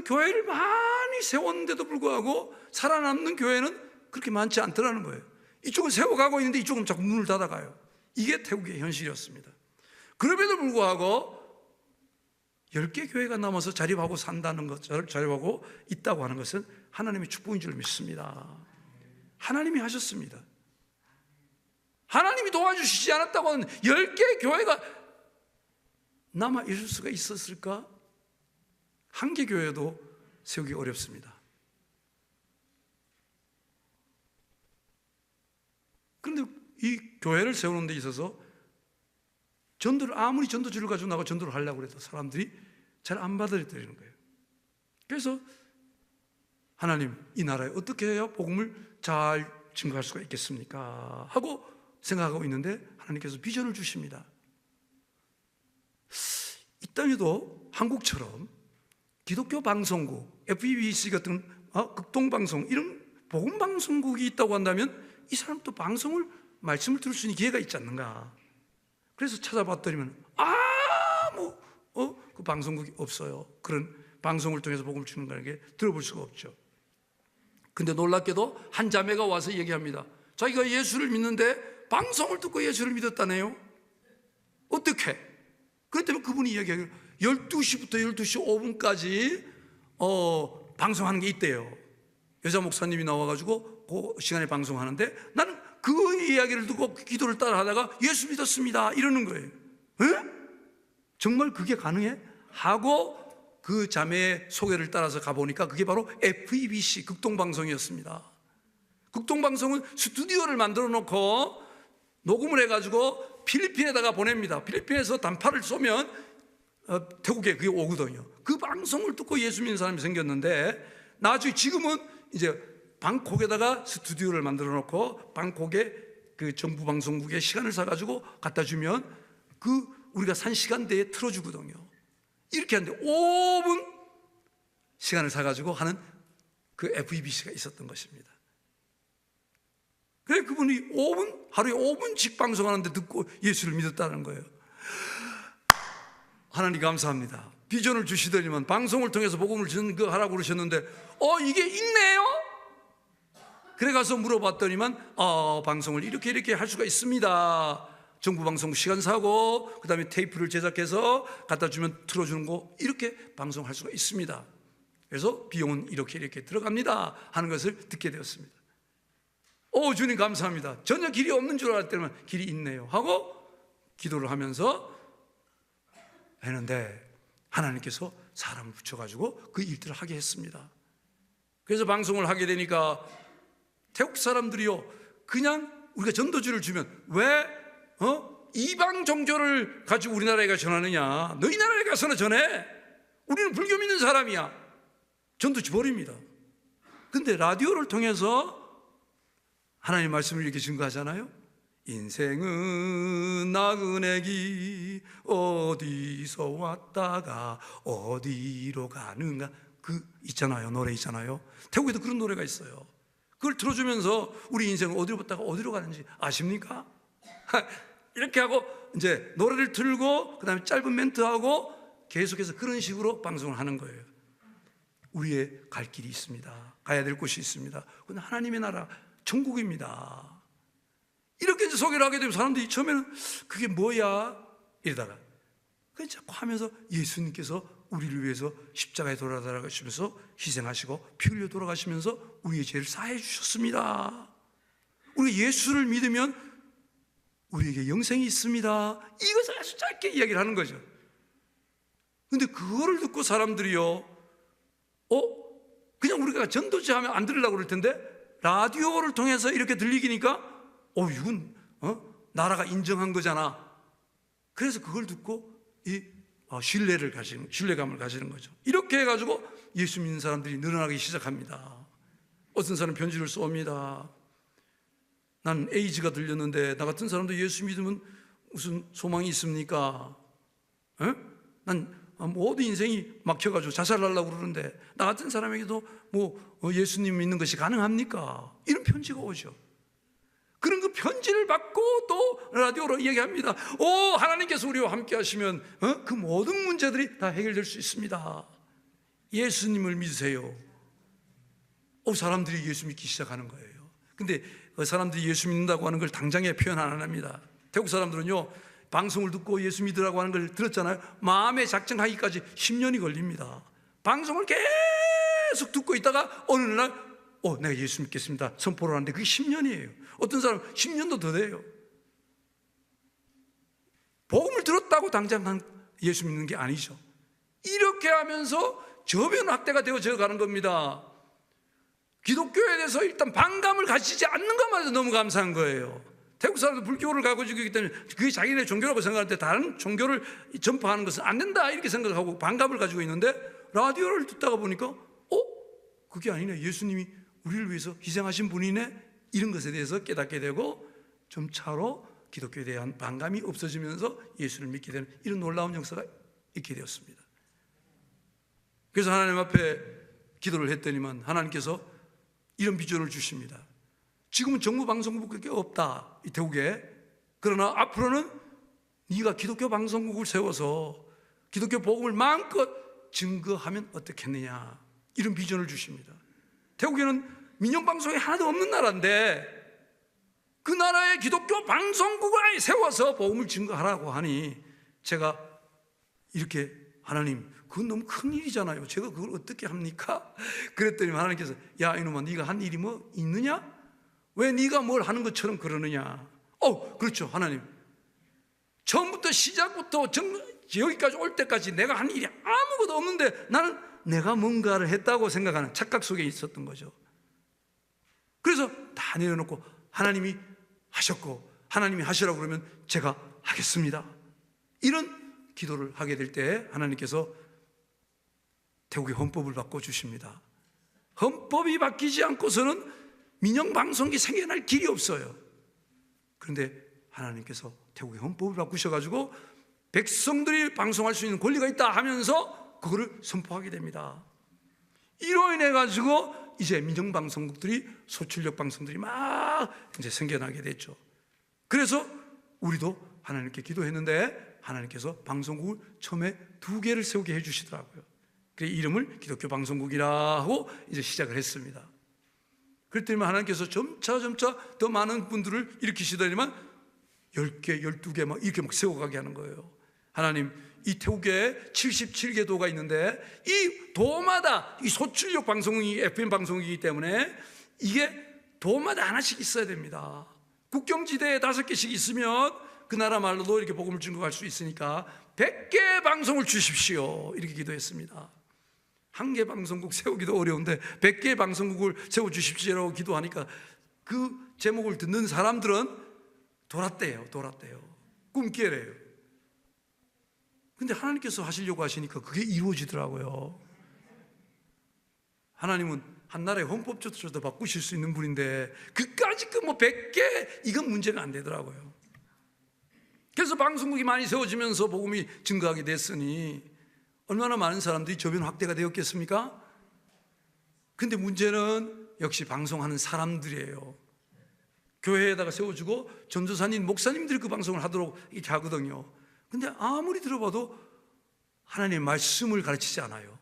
교회를 많이 세웠는데도 불구하고 살아남는 교회는 그렇게 많지 않더라는 거예요. 이쪽은 세워가고 있는데 이쪽은 자꾸 문을 닫아가요. 이게 태국의 현실이었습니다. 그럼에도 불구하고 10개 교회가 남아서 자립하고 산다는 것, 자립하고 있다고 하는 것은 하나님의 축복인 줄 믿습니다. 하나님이 하셨습니다. 하나님이 도와주시지 않았다고 하는 10개의 교회가 남아 있을 수가 있었을까? 한 개 교회도 세우기 어렵습니다. 그런데 이 교회를 세우는 데 있어서 전도를 아무리 전도지를 가지고 나가 전도를 하려고 해도 사람들이 잘 안 받아들이는 거예요. 그래서 하나님, 이 나라에 어떻게 해야 복음을 잘 증거할 수가 있겠습니까? 하고 생각하고 있는데 하나님께서 비전을 주십니다. 이 땅에도 한국처럼 기독교 방송국, FEBC 같은 극동방송 이런 복음방송국이 있다고 한다면 이 사람도 방송을 말씀을 들을 수 있는 기회가 있지 않는가. 그래서 찾아봤더니만 그 방송국이 없어요. 그런 방송을 통해서 복음을 주는 거라는 게 들어볼 수가 없죠. 근데 놀랍게도 한 자매가 와서 얘기합니다. 자기가 예수를 믿는데 방송을 듣고 예수를 믿었다네요. 어떻게? 그렇기 때문에 그분이 이야기하기를 12시부터 12시 5분까지 방송하는 게 있대요. 여자 목사님이 나와가지고 그 시간에 방송하는데 나는 그 이야기를 듣고 기도를 따라 하다가 예수 믿었습니다 이러는 거예요. 에? 정말 그게 가능해? 하고 그 자매의 소개를 따라서 가보니까 그게 바로 FEBC 극동방송이었습니다. 극동방송은 스튜디오를 만들어 놓고 녹음을 해가지고 필리핀에다가 보냅니다. 필리핀에서 단파를 쏘면 태국에 그게 오거든요. 그 방송을 듣고 예수 믿는 사람이 생겼는데 나중에 지금은 이제 방콕에다가 스튜디오를 만들어 놓고 방콕에 그 정부 방송국에 시간을 사가지고 갖다 주면 그 우리가 산 시간대에 틀어주거든요. 이렇게 하는데 5분 시간을 사가지고 하는 그 FEBC가 있었던 것입니다. 그래 그분이 하루에 5분씩 방송하는데 듣고 예수를 믿었다는 거예요. 하나님 감사합니다. 비전을 주시더니만 방송을 통해서 복음을 하라고 그러셨는데 이게 있네요? 그래 가서 물어봤더니만 방송을 이렇게 할 수가 있습니다. 정부 방송 시간 사고 그 다음에 테이프를 제작해서 갖다 주면 틀어주는 거 이렇게 방송할 수가 있습니다. 그래서 비용은 이렇게 들어갑니다 하는 것을 듣게 되었습니다. 주님 감사합니다. 전혀 길이 없는 줄 알았더니만 길이 있네요 하고 기도를 하면서 했는데 하나님께서 사람을 붙여가지고 그 일들을 하게 했습니다. 그래서 방송을 하게 되니까 태국 사람들이요 그냥 우리가 전도주를 주면 왜 이방 종교를 가지고 우리나라에 가서 전하느냐, 너희 나라에 가서는 전해, 우리는 불교 믿는 사람이야, 전도주 버립니다. 근데 라디오를 통해서 하나님 말씀을 이렇게 증거하잖아요. 인생은 나그네기 어디서 왔다가 어디로 가는가, 있잖아요, 노래 있잖아요. 태국에도 그런 노래가 있어요. 그걸 틀어주면서 우리 인생은 어디로 왔다가 어디로 가는지 아십니까? 이렇게 하고 이제 노래를 틀고 그 다음에 짧은 멘트하고 계속해서 그런 식으로 방송을 하는 거예요. 우리의 갈 길이 있습니다. 가야 될 곳이 있습니다. 근데 하나님의 나라 천국입니다. 이렇게 이제 소개를 하게 되면 사람들이 처음에는 그게 뭐야 이러다가 그냥 자꾸 하면서 예수님께서 우리를 위해서 십자가에 돌아가시면서 희생하시고 피 흘려 돌아가시면서 우리의 죄를 사해 주셨습니다. 우리 예수를 믿으면 우리에게 영생이 있습니다. 이것을 아주 짧게 이야기를 하는 거죠. 근데 그거를 듣고 사람들이요 그냥 우리가 전도지 하면 안 들으려고 그럴 텐데 라디오를 통해서 이렇게 들리기니까 이건 나라가 인정한 거잖아. 그래서 그걸 듣고 신뢰감을 가지는 거죠. 이렇게 해가지고 예수 믿는 사람들이 늘어나기 시작합니다. 어떤 사람은 편지를 쏩니다. 난 에이즈가 들렸는데 나 같은 사람도 예수 믿으면 무슨 소망이 있습니까? 난 모든 인생이 막혀가지고 자살하려고 그러는데 나 같은 사람에게도 예수님 믿는 것이 가능합니까? 이런 편지가 오죠. 그런 그 편지를 받고 또 라디오로 얘기합니다. 하나님께서 우리와 함께 하시면 그 모든 문제들이 다 해결될 수 있습니다. 예수님을 믿으세요. 사람들이 예수 믿기 시작하는 거예요. 근데 사람들이 예수 믿는다고 하는 걸 당장에 표현 안 합니다. 태국 사람들은요, 방송을 듣고 예수 믿으라고 하는 걸 들었잖아요. 마음에 작정하기까지 10년이 걸립니다. 방송을 계속 듣고 있다가 어느 날 내가 예수 믿겠습니다 선포를 하는데 그게 10년이에요. 어떤 사람은 10년도 더 돼요. 복음을 들었다고 당장 예수 믿는 게 아니죠. 이렇게 하면서 저변 확대가 되어져 가는 겁니다. 기독교에 대해서 일단 반감을 가지지 않는 것만 해도 너무 감사한 거예요. 태국 사람들 불교를 가지고 있기 때문에 그게 자기네 종교라고 생각하는데 다른 종교를 전파하는 것은 안 된다 이렇게 생각하고 반감을 가지고 있는데 라디오를 듣다가 보니까 그게 아니네, 예수님이 우리를 위해서 희생하신 분이네, 이런 것에 대해서 깨닫게 되고 점차로 기독교에 대한 반감이 없어지면서 예수를 믿게 되는 이런 놀라운 역사가 있게 되었습니다. 그래서 하나님 앞에 기도를 했더니만 하나님께서 이런 비전을 주십니다. 지금은 정부 방송국이 없다, 이 태국에. 그러나 앞으로는 네가 기독교 방송국을 세워서 기독교 복음을 마음껏 증거하면 어떻겠느냐, 이런 비전을 주십니다. 태국에는 민영 방송이 하나도 없는 나라인데 그 나라의 기독교 방송국을 아예 세워서 복음을 증거하라고 하니 제가 이렇게, 하나님 그건 너무 큰 일이잖아요. 제가 그걸 어떻게 합니까? 그랬더니 하나님께서 야 이놈아, 네가 한 일이 뭐 있느냐? 왜 네가 뭘 하는 것처럼 그러느냐? 그렇죠 하나님, 처음부터 시작부터 여기까지 올 때까지 내가 한 일이 아무것도 없는데 나는 내가 뭔가를 했다고 생각하는 착각 속에 있었던 거죠. 그래서 다 내려놓고 하나님이 하셨고 하나님이 하시라고 그러면 제가 하겠습니다, 이런 기도를 하게 될 때 하나님께서 태국의 헌법을 바꿔주십니다. 헌법이 바뀌지 않고서는 민영방송이 생겨날 길이 없어요. 그런데 하나님께서 태국의 헌법을 바꾸셔가지고 백성들이 방송할 수 있는 권리가 있다 하면서 그거를 선포하게 됩니다. 이로 인해 가지고 이제 민영방송국들이, 소출력 방송들이 막 이제 생겨나게 됐죠. 그래서 우리도 하나님께 기도했는데 하나님께서 방송국을 처음에 2개를 세우게 해주시더라고요. 그래서 이름을 기독교 방송국이라 하고 이제 시작을 했습니다. 그랬더니 하나님께서 점차 더 많은 분들을 일으키시더니만 10개, 12개 막 이렇게 막 세워가게 하는 거예요. 하나님, 이 태국에 77개 도가 있는데 이 도마다 이 소출력 방송이 FM 방송이기 때문에 이게 도마다 하나씩 있어야 됩니다. 국경지대에 5개씩 있으면 그 나라 말로도 이렇게 복음을 증거할 수 있으니까 100개 방송을 주십시오, 이렇게 기도했습니다. 1개 방송국 세우기도 어려운데 100개 방송국을 세워주십시오라고 기도하니까 그 제목을 듣는 사람들은 돌았대요. 꿈깨래요. 근데 하나님께서 하시려고 하시니까 그게 이루어지더라고요. 하나님은 한 나라의 헌법조차도 바꾸실 수 있는 분인데 그까짓 100개 이건 문제가 안 되더라고요. 그래서 방송국이 많이 세워지면서 복음이 증거하게 됐으니 얼마나 많은 사람들이 저변 확대가 되었겠습니까? 근데 문제는 역시 방송하는 사람들이에요. 교회에다가 세워주고 전도사님, 목사님들이 그 방송을 하도록 이렇게 하거든요. 근데 아무리 들어봐도 하나님의 말씀을 가르치지 않아요.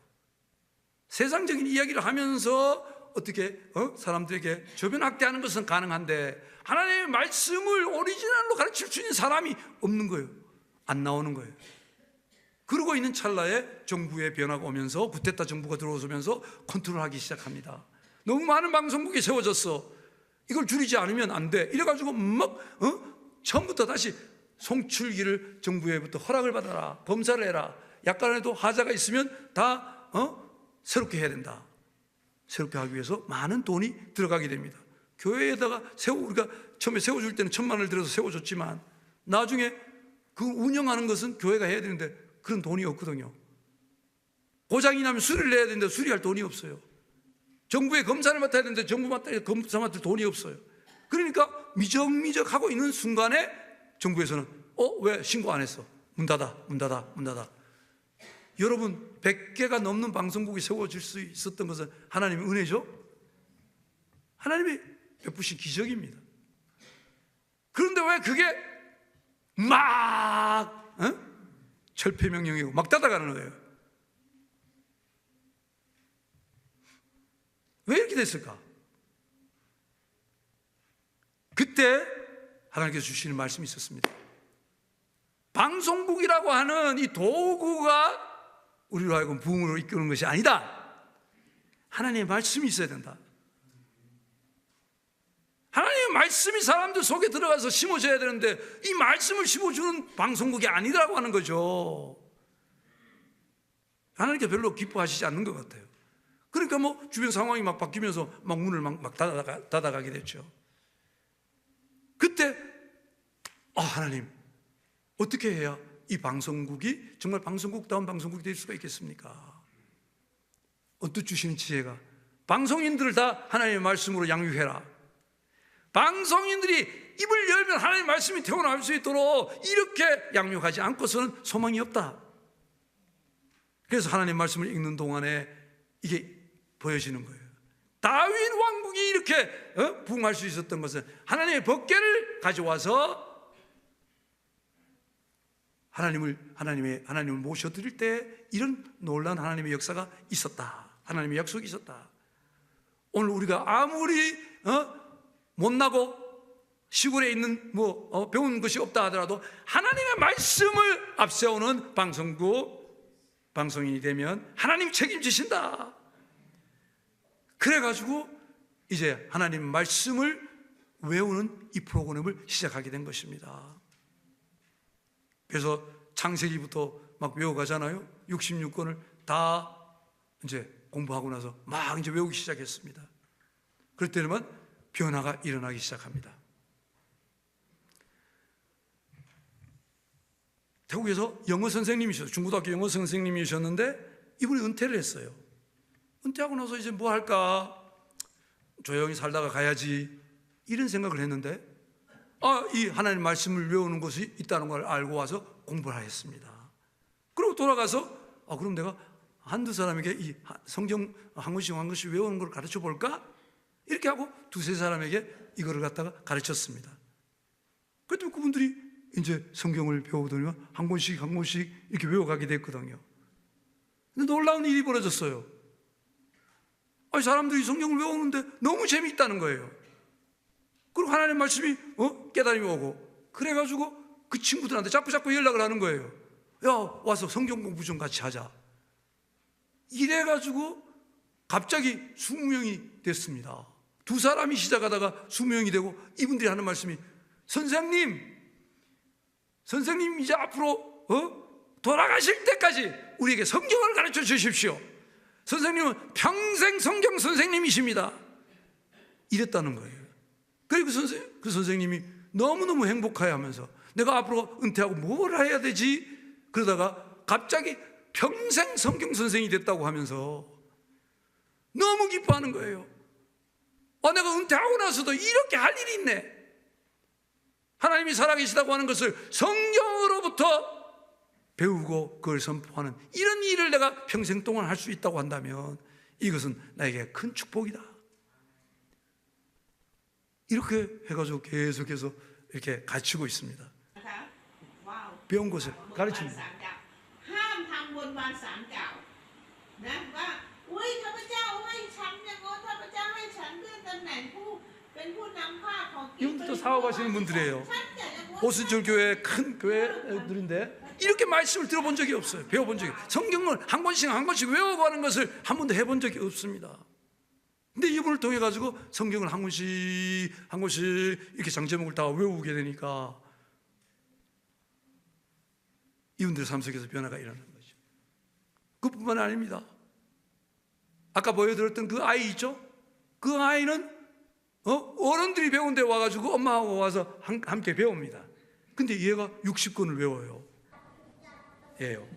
세상적인 이야기를 하면서 어떻게 사람들에게 저변 확대하는 것은 가능한데 하나님의 말씀을 오리지널로 가르칠 수 있는 사람이 없는 거예요. 안 나오는 거예요. 그러고 있는 찰나에 정부의 변화가 오면서 구테타 정부가 들어오면서 컨트롤하기 시작합니다. 너무 많은 방송국이 세워졌어. 이걸 줄이지 않으면 안 돼. 이래가지고 막 처음부터 다시 송출기를 정부에부터 허락을 받아라, 검사를 해라, 약간에도 하자가 있으면 다 새롭게 해야 된다. 새롭게 하기 위해서 많은 돈이 들어가게 됩니다. 교회에다가 우리가 처음에 세워줄 때는 1,000만 원을 들여서 세워줬지만 나중에 그 운영하는 것은 교회가 해야 되는데 그런 돈이 없거든요. 고장이 나면 수리를 내야 되는데 수리할 돈이 없어요. 정부의 검사를 맡아야 되는데 정부 검사 맡을 돈이 없어요. 그러니까 미적미적하고 있는 순간에 정부에서는 왜 신고 안 했어? 문 닫아, 문 닫아, 문 닫아. 여러분, 100개가 넘는 방송국이 세워질 수 있었던 것은 하나님의 은혜죠? 하나님이 베푸신 기적입니다. 그런데 왜 그게 막 철폐명령이고 막 닫아가는 거예요? 왜 이렇게 됐을까? 그때 하나님께서 주시는 말씀이 있었습니다. 방송국이라고 하는 이 도구가 우리로 하여금 부흥으로 이끄는 것이 아니다. 하나님의 말씀이 있어야 된다. 하나님의 말씀이 사람들 속에 들어가서 심어져야 되는데 이 말씀을 심어주는 방송국이 아니라고 하는 거죠. 하나님께 별로 기뻐하시지 않는 것 같아요. 그러니까 뭐 주변 상황이 막 바뀌면서 막 문을 막 닫아가게 됐죠. 그때 하나님, 어떻게 해야 이 방송국이 정말 방송국다운 방송국이 될 수가 있겠습니까? 언뜻 주시는 지혜가, 방송인들을 다 하나님의 말씀으로 양육해라. 방송인들이 입을 열면 하나님의 말씀이 태어날 수 있도록 이렇게 양육하지 않고서는 소망이 없다. 그래서 하나님의 말씀을 읽는 동안에 이게 보여지는 거예요. 다윗 왕국이 이렇게 부흥할 수 있었던 것은 하나님의 법궤를 가져와서 하나님을 모셔드릴 때 이런 놀라운 하나님의 역사가 있었다. 하나님의 약속이 있었다. 오늘 우리가 아무리 못나고 시골에 있는 배운 것이 없다 하더라도 하나님의 말씀을 앞세우는 방송인이 되면 하나님 책임지신다. 그래가지고 이제 하나님 말씀을 외우는 이 프로그램을 시작하게 된 것입니다. 그래서 창세기부터 막 외워가잖아요. 66권을 다 이제 공부하고 나서 막 이제 외우기 시작했습니다. 그럴 때는 변화가 일어나기 시작합니다. 태국에서 영어 선생님이셨어요. 중고등학교 영어 선생님이셨는데 이분이 은퇴를 했어요. 은퇴하고 나서 이제 뭐 할까? 조용히 살다가 가야지. 이런 생각을 했는데 이 하나님 말씀을 외우는 것이 있다는 걸 알고 와서 공부를 했습니다. 그리고 돌아가서 그럼 내가 한두 사람에게 이 성경 한 권씩 외우는 걸 가르쳐 볼까? 이렇게 하고 두세 사람에게 이거를 갖다가 가르쳤습니다. 그랬더니 그분들이 이제 성경을 배우더니 한 권씩 이렇게 외워가게 됐거든요. 근데 놀라운 일이 벌어졌어요. 사람들이 성경을 외우는데 너무 재미있다는 거예요. 그리고 하나님의 말씀이 깨달음이 오고, 그래가지고 그 친구들한테 자꾸 연락을 하는 거예요. 야, 와서 성경 공부 좀 같이 하자. 이래가지고 갑자기 20명이 됐습니다. 두 사람이 시작하다가 20명이 되고, 이분들이 하는 말씀이 선생님 이제 앞으로 돌아가실 때까지 우리에게 성경을 가르쳐 주십시오. 선생님은 평생 성경 선생님이십니다. 이랬다는 거예요. 그리고 그 선생님이 너무너무 행복해하면서 내가 앞으로 은퇴하고 뭘 해야 되지? 그러다가 갑자기 평생 성경 선생이 됐다고 하면서 너무 기뻐하는 거예요. 내가 은퇴하고 나서도 이렇게 할 일이 있네. 하나님이 살아계시다고 하는 것을 성경으로부터 배우고 그걸 선포하는 이런 일을 내가 평생 동안 할 수 있다고 한다면 이것은 나에게 큰 축복이다. 이렇게 해가지고 계속해서 이렇게 가르치고 있습니다. 배운 것을 가르칩니다. 이분들도 사업하시는 분들이에요. 오순절 교회 큰 교회들인데 이렇게 말씀을 들어본 적이 없어요. 배워본 적이 없어요. 성경을 한 권씩 외워가는 것을 한 번도 해본 적이 없습니다. 근데 이분을 통해 가지고 성경을 한 권씩 이렇게 장제목을 다 외우게 되니까 이분들 삶 속에서 변화가 일어나는 거죠. 그뿐만 아닙니다. 아까 보여드렸던 그 아이 있죠? 그 아이는 어른들이 배운 데 와가지고 엄마하고 와서 함께 배웁니다. 근데 얘가 60권을 외워요. 예요.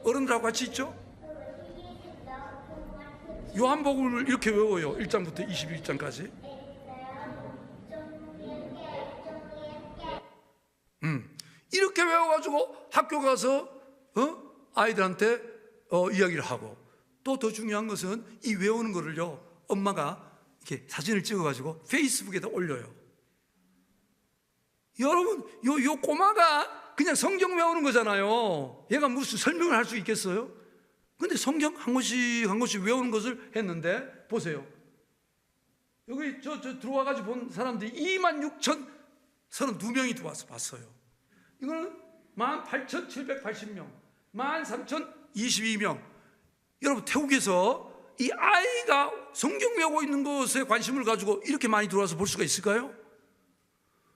어른들하고 같이 있죠? 요한복음을 이렇게 외워요. 1장부터 21장까지. 이렇게 외워가지고 학교 가서 아이들한테 이야기를 하고, 또 더 중요한 것은 이 외우는 거를요, 엄마가 이렇게 사진을 찍어가지고 페이스북에다 올려요. 여러분, 요 꼬마가 그냥 성경 외우는 거잖아요. 얘가 무슨 설명을 할 수 있겠어요? 근데 성경 한 권씩 한 권씩 외우는 것을 했는데, 보세요. 여기 저 들어와가지고 본 사람들이 26,032명이 들어와서 봤어요. 이거는 18,780명, 13,022명. 여러분, 태국에서 이 아이가 성경 외우고 있는 것에 관심을 가지고 이렇게 많이 들어와서 볼 수가 있을까요?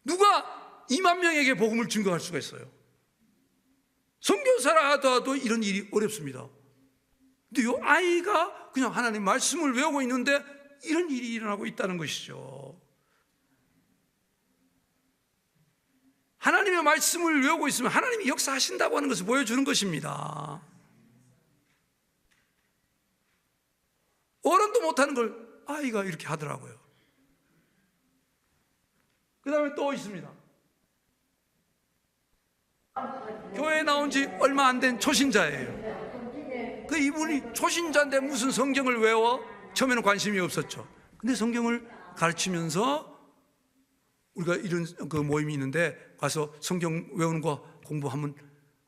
누가 2만 명에게 복음을 증거할 수가 있어요? 선교사라 하더라도 이런 일이 어렵습니다. 근데 이 아이가 그냥 하나님 말씀을 외우고 있는데 이런 일이 일어나고 있다는 것이죠. 하나님의 말씀을 외우고 있으면 하나님이 역사하신다고 하는 것을 보여주는 것입니다. 어른도 못하는 걸 아이가 이렇게 하더라고요. 그 다음에 또 있습니다. 교회에 나온 지 얼마 안 된 초신자예요. 그 이분이 초신자인데 무슨 성경을 외워? 처음에는 관심이 없었죠. 근데 성경을 가르치면서 우리가 이런 그 모임이 있는데 가서 성경 외우는 거 공부 한번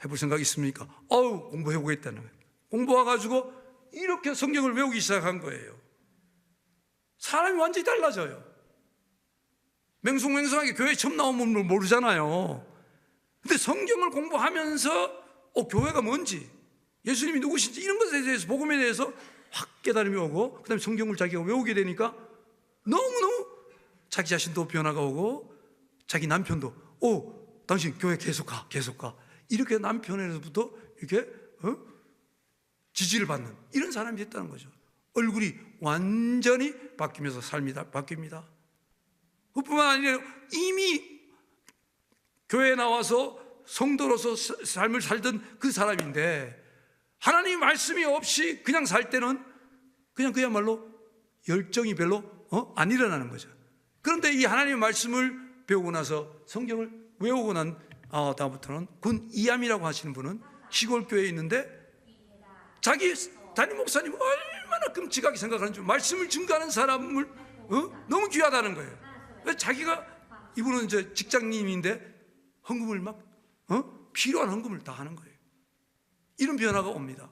해볼 생각 있습니까? 공부해보겠다는 거예요. 공부해가지고 이렇게 성경을 외우기 시작한 거예요. 사람이 완전히 달라져요. 맹숭맹숭하게 교회 처음 나오면 모르잖아요. 근데 성경을 공부하면서 교회가 뭔지, 예수님이 누구신지 이런 것에 대해서, 복음에 대해서 확 깨달음이 오고, 그 다음에 성경을 자기가 외우게 되니까 너무너무 자기 자신도 변화가 오고, 자기 남편도 당신 교회 계속 가 이렇게 남편에서부터 이렇게 지지를 받는 이런 사람이 됐다는 거죠. 얼굴이 완전히 바뀌면서 삶이 바뀝니다. 그뿐만 아니라 이미 교회에 나와서 성도로서 삶을 살던 그 사람인데, 하나님 말씀이 없이 그냥 살 때는 그냥 그야말로 열정이 별로 안 일어나는 거죠. 그런데 이 하나님의 말씀을 배우고 나서 성경을 외우고 난 다음부터는 군 이암이라고 하시는 분은 시골 교회에 있는데, 자기 담임 목사님 얼마나 끔찍하게 생각하는지, 말씀을 증거하는 사람을 너무 귀하다는 거예요. 자기가, 이분은 이제 직장인인데 헌금을 막 필요한 헌금을 다 하는 거예요. 이런 변화가 옵니다.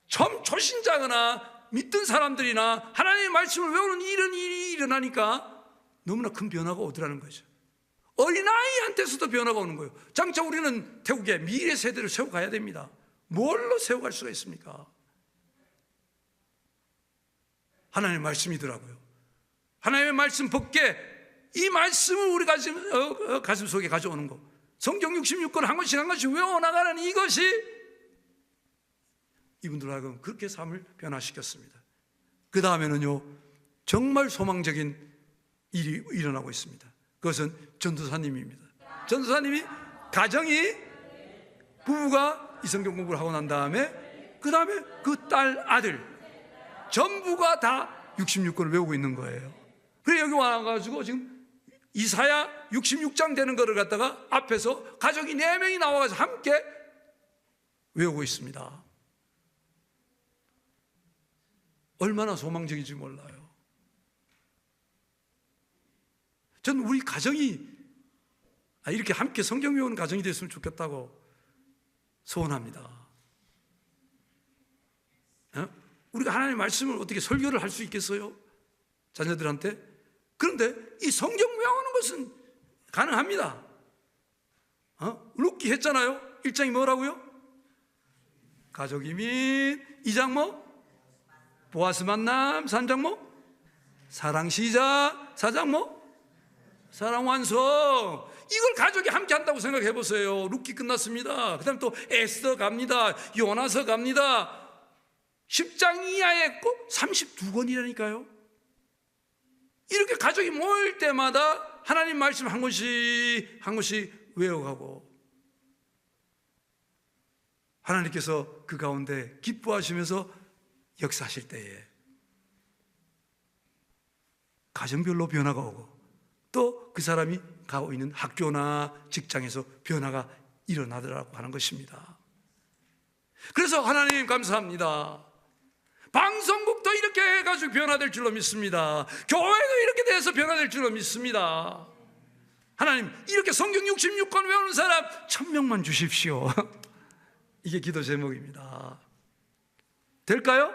처음 초신자거나 믿던 사람들이나 하나님의 말씀을 외우는 이런 일이 일어나니까 너무나 큰 변화가 오더라는 거죠. 어린아이한테서도 변화가 오는 거예요. 장차 우리는 태국의 미래 세대를 세워가야 됩니다. 뭘로 세워갈 수가 있습니까? 하나님의 말씀이더라고요. 하나님의 말씀 법계, 이 말씀을 우리 가슴 속에 가져오는 거, 성경 66권 한 권씩 한 권씩 외워나가는 이것이 이분들하고 그렇게 삶을 변화시켰습니다. 그 다음에는요, 정말 소망적인 일이 일어나고 있습니다. 그것은 전도사님입니다. 전도사님이 가정이, 부부가 이 성경 공부를 하고 난 다음에 그 다음에 그 딸, 아들 전부가 다 66권을 외우고 있는 거예요. 그래 여기 와가지고 지금 이사야 66장 되는 거를 갖다가 앞에서 가족이 4명이 나와가지고 함께 외우고 있습니다. 얼마나 소망적인지 몰라요. 저는 우리 가정이 이렇게 함께 성경 외우는 가정이 됐으면 좋겠다고 소원합니다. 우리가 하나님의 말씀을 어떻게 설교를 할 수 있겠어요? 자녀들한테? 그런데 이 성경 외우는 것은 가능합니다. 룻기 했잖아요. 1장이 뭐라고요? 가족 이민, 2장 뭐? 보아스 만남, 3장 뭐? 사랑 시작, 4장 뭐? 사랑 완성. 이걸 가족이 함께 한다고 생각해 보세요. 룻기 끝났습니다. 그 다음에 또 에스더 갑니다. 요나서 갑니다. 10장 이하에 꼭 32권이라니까요. 이렇게 가족이 모일 때마다 하나님 말씀 한 권씩 한 권씩 외워가고, 하나님께서 그 가운데 기뻐하시면서 역사하실 때에 가정별로 변화가 오고, 또 그 사람이 가고 있는 학교나 직장에서 변화가 일어나더라고 하는 것입니다. 그래서 하나님 감사합니다. 방송국도 이렇게 해가지고 변화될 줄로 믿습니다. 교회도 이렇게 돼서 변화될 줄로 믿습니다. 하나님, 이렇게 성경 66권 외우는 사람 1000명만 주십시오. 이게 기도 제목입니다. 될까요?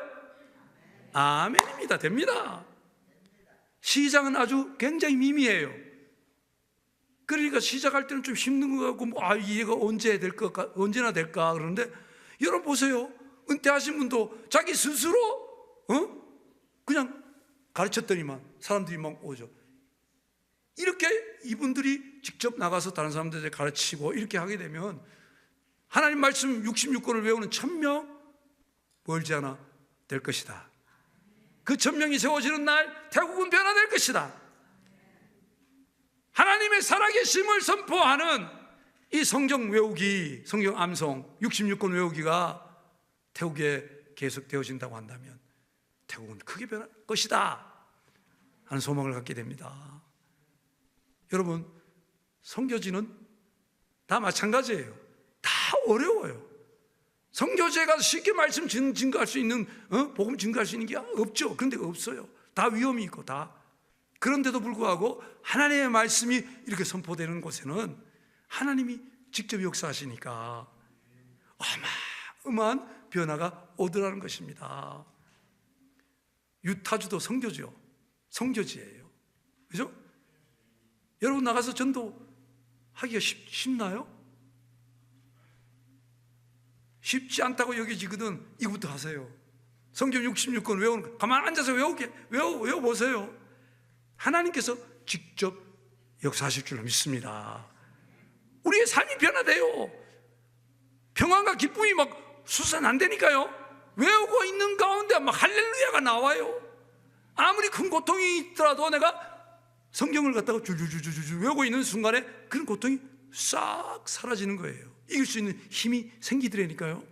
아멘입니다. 됩니다. 시작은 아주 굉장히 미미해요. 그러니까 시작할 때는 좀 힘든 것 같고, 이해가 언제나 될까 그러는데, 여러분 보세요. 은퇴하신 분도 자기 스스로 그냥 가르쳤더니만 사람들이 막 오죠. 이렇게 이분들이 직접 나가서 다른 사람들에게 가르치고 이렇게 하게 되면 하나님 말씀 66권을 외우는 1000명 멀지 않아 될 것이다. 그 1000명이 세워지는 날 태국은 변화될 것이다. 하나님의 살아계심을 선포하는 이 성경 외우기, 성경 암송 66권 외우기가 태국에 계속 되어진다고 한다면 태국은 크게 변할 것이다 하는 소망을 갖게 됩니다. 여러분, 선교지는 다 마찬가지예요. 다 어려워요. 선교지가 쉽게 말씀 증거할 수 있는, 복음 증거할 수 있는 게 없죠. 그런데 없어요. 다 위험이 있고 다. 그런데도 불구하고 하나님의 말씀이 이렇게 선포되는 곳에는 하나님이 직접 역사하시니까 어마어마한 변화가 오더라는 것입니다. 유타주도 선교지요. 선교지예요. 그죠? 여러분 나가서 전도하기가 쉽나요? 쉽지 않다고 여겨지거든. 이거부터 하세요. 성경 66권 외우는 거 가만 앉아서 외워보세요. 하나님께서 직접 역사하실 줄로 믿습니다. 우리의 삶이 변화돼요. 평안과 기쁨이 막 솟아난다니까요. 외우고 있는 가운데 막 할렐루야가 나와요. 아무리 큰 고통이 있더라도 내가 성경을 갖다가 줄줄줄줄 외우고 있는 순간에 그런 고통이 싹 사라지는 거예요. 이길 수 있는 힘이 생기더라니까요.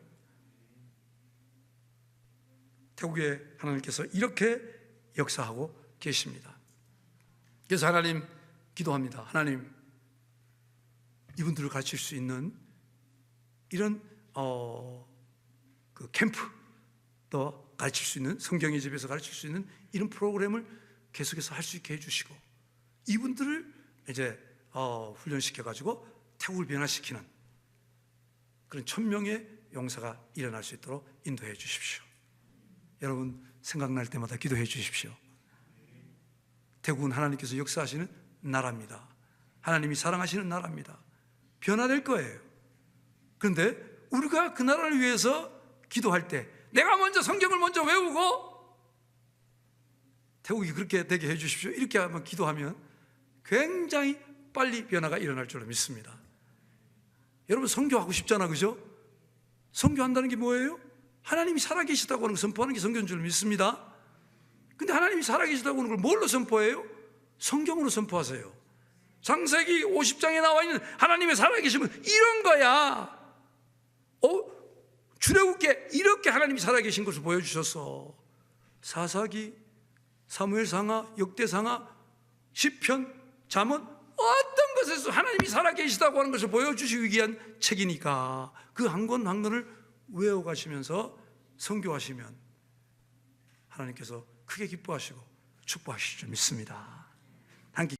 태국에 하나님께서 이렇게 역사하고 계십니다. 그래서 하나님 기도합니다. 하나님, 이분들을 가르칠 수 있는 이런 그 캠프, 또 가르칠 수 있는, 성경의 집에서 가르칠 수 있는 이런 프로그램을 계속해서 할 수 있게 해주시고, 이분들을 이제 훈련시켜가지고 태국을 변화시키는 그런 1000명의 용사가 일어날 수 있도록 인도해 주십시오. 여러분 생각날 때마다 기도해 주십시오. 태국은 하나님께서 역사하시는 나라입니다. 하나님이 사랑하시는 나라입니다. 변화될 거예요. 그런데 우리가 그 나라를 위해서 기도할 때 내가 먼저 성경을 먼저 외우고 태국이 그렇게 되게 해 주십시오 이렇게 한번 기도하면 굉장히 빨리 변화가 일어날 줄로 믿습니다. 여러분 선교하고 싶잖아, 그죠? 선교한다는 게 뭐예요? 하나님이 살아계시다고 하는 걸 선포하는 게 선교인 줄 믿습니다. 근데 하나님이 살아계시다고 하는 걸 뭘로 선포해요? 성경으로 선포하세요. 창세기 50장에 나와 있는 하나님의 살아계심은 이런 거야. 출애굽기에 이렇게 하나님이 살아계신 것을 보여주셨어. 사사기, 사무엘상하, 역대상하, 시편, 잠언, 어떤 것에서 하나님이 살아계시다고 하는 것을 보여주시기 위한 책이니까 그 한 권 한 권을 외워가시면서 선교하시면 하나님께서 크게 기뻐하시고 축복하실 줄 믿습니다. 함께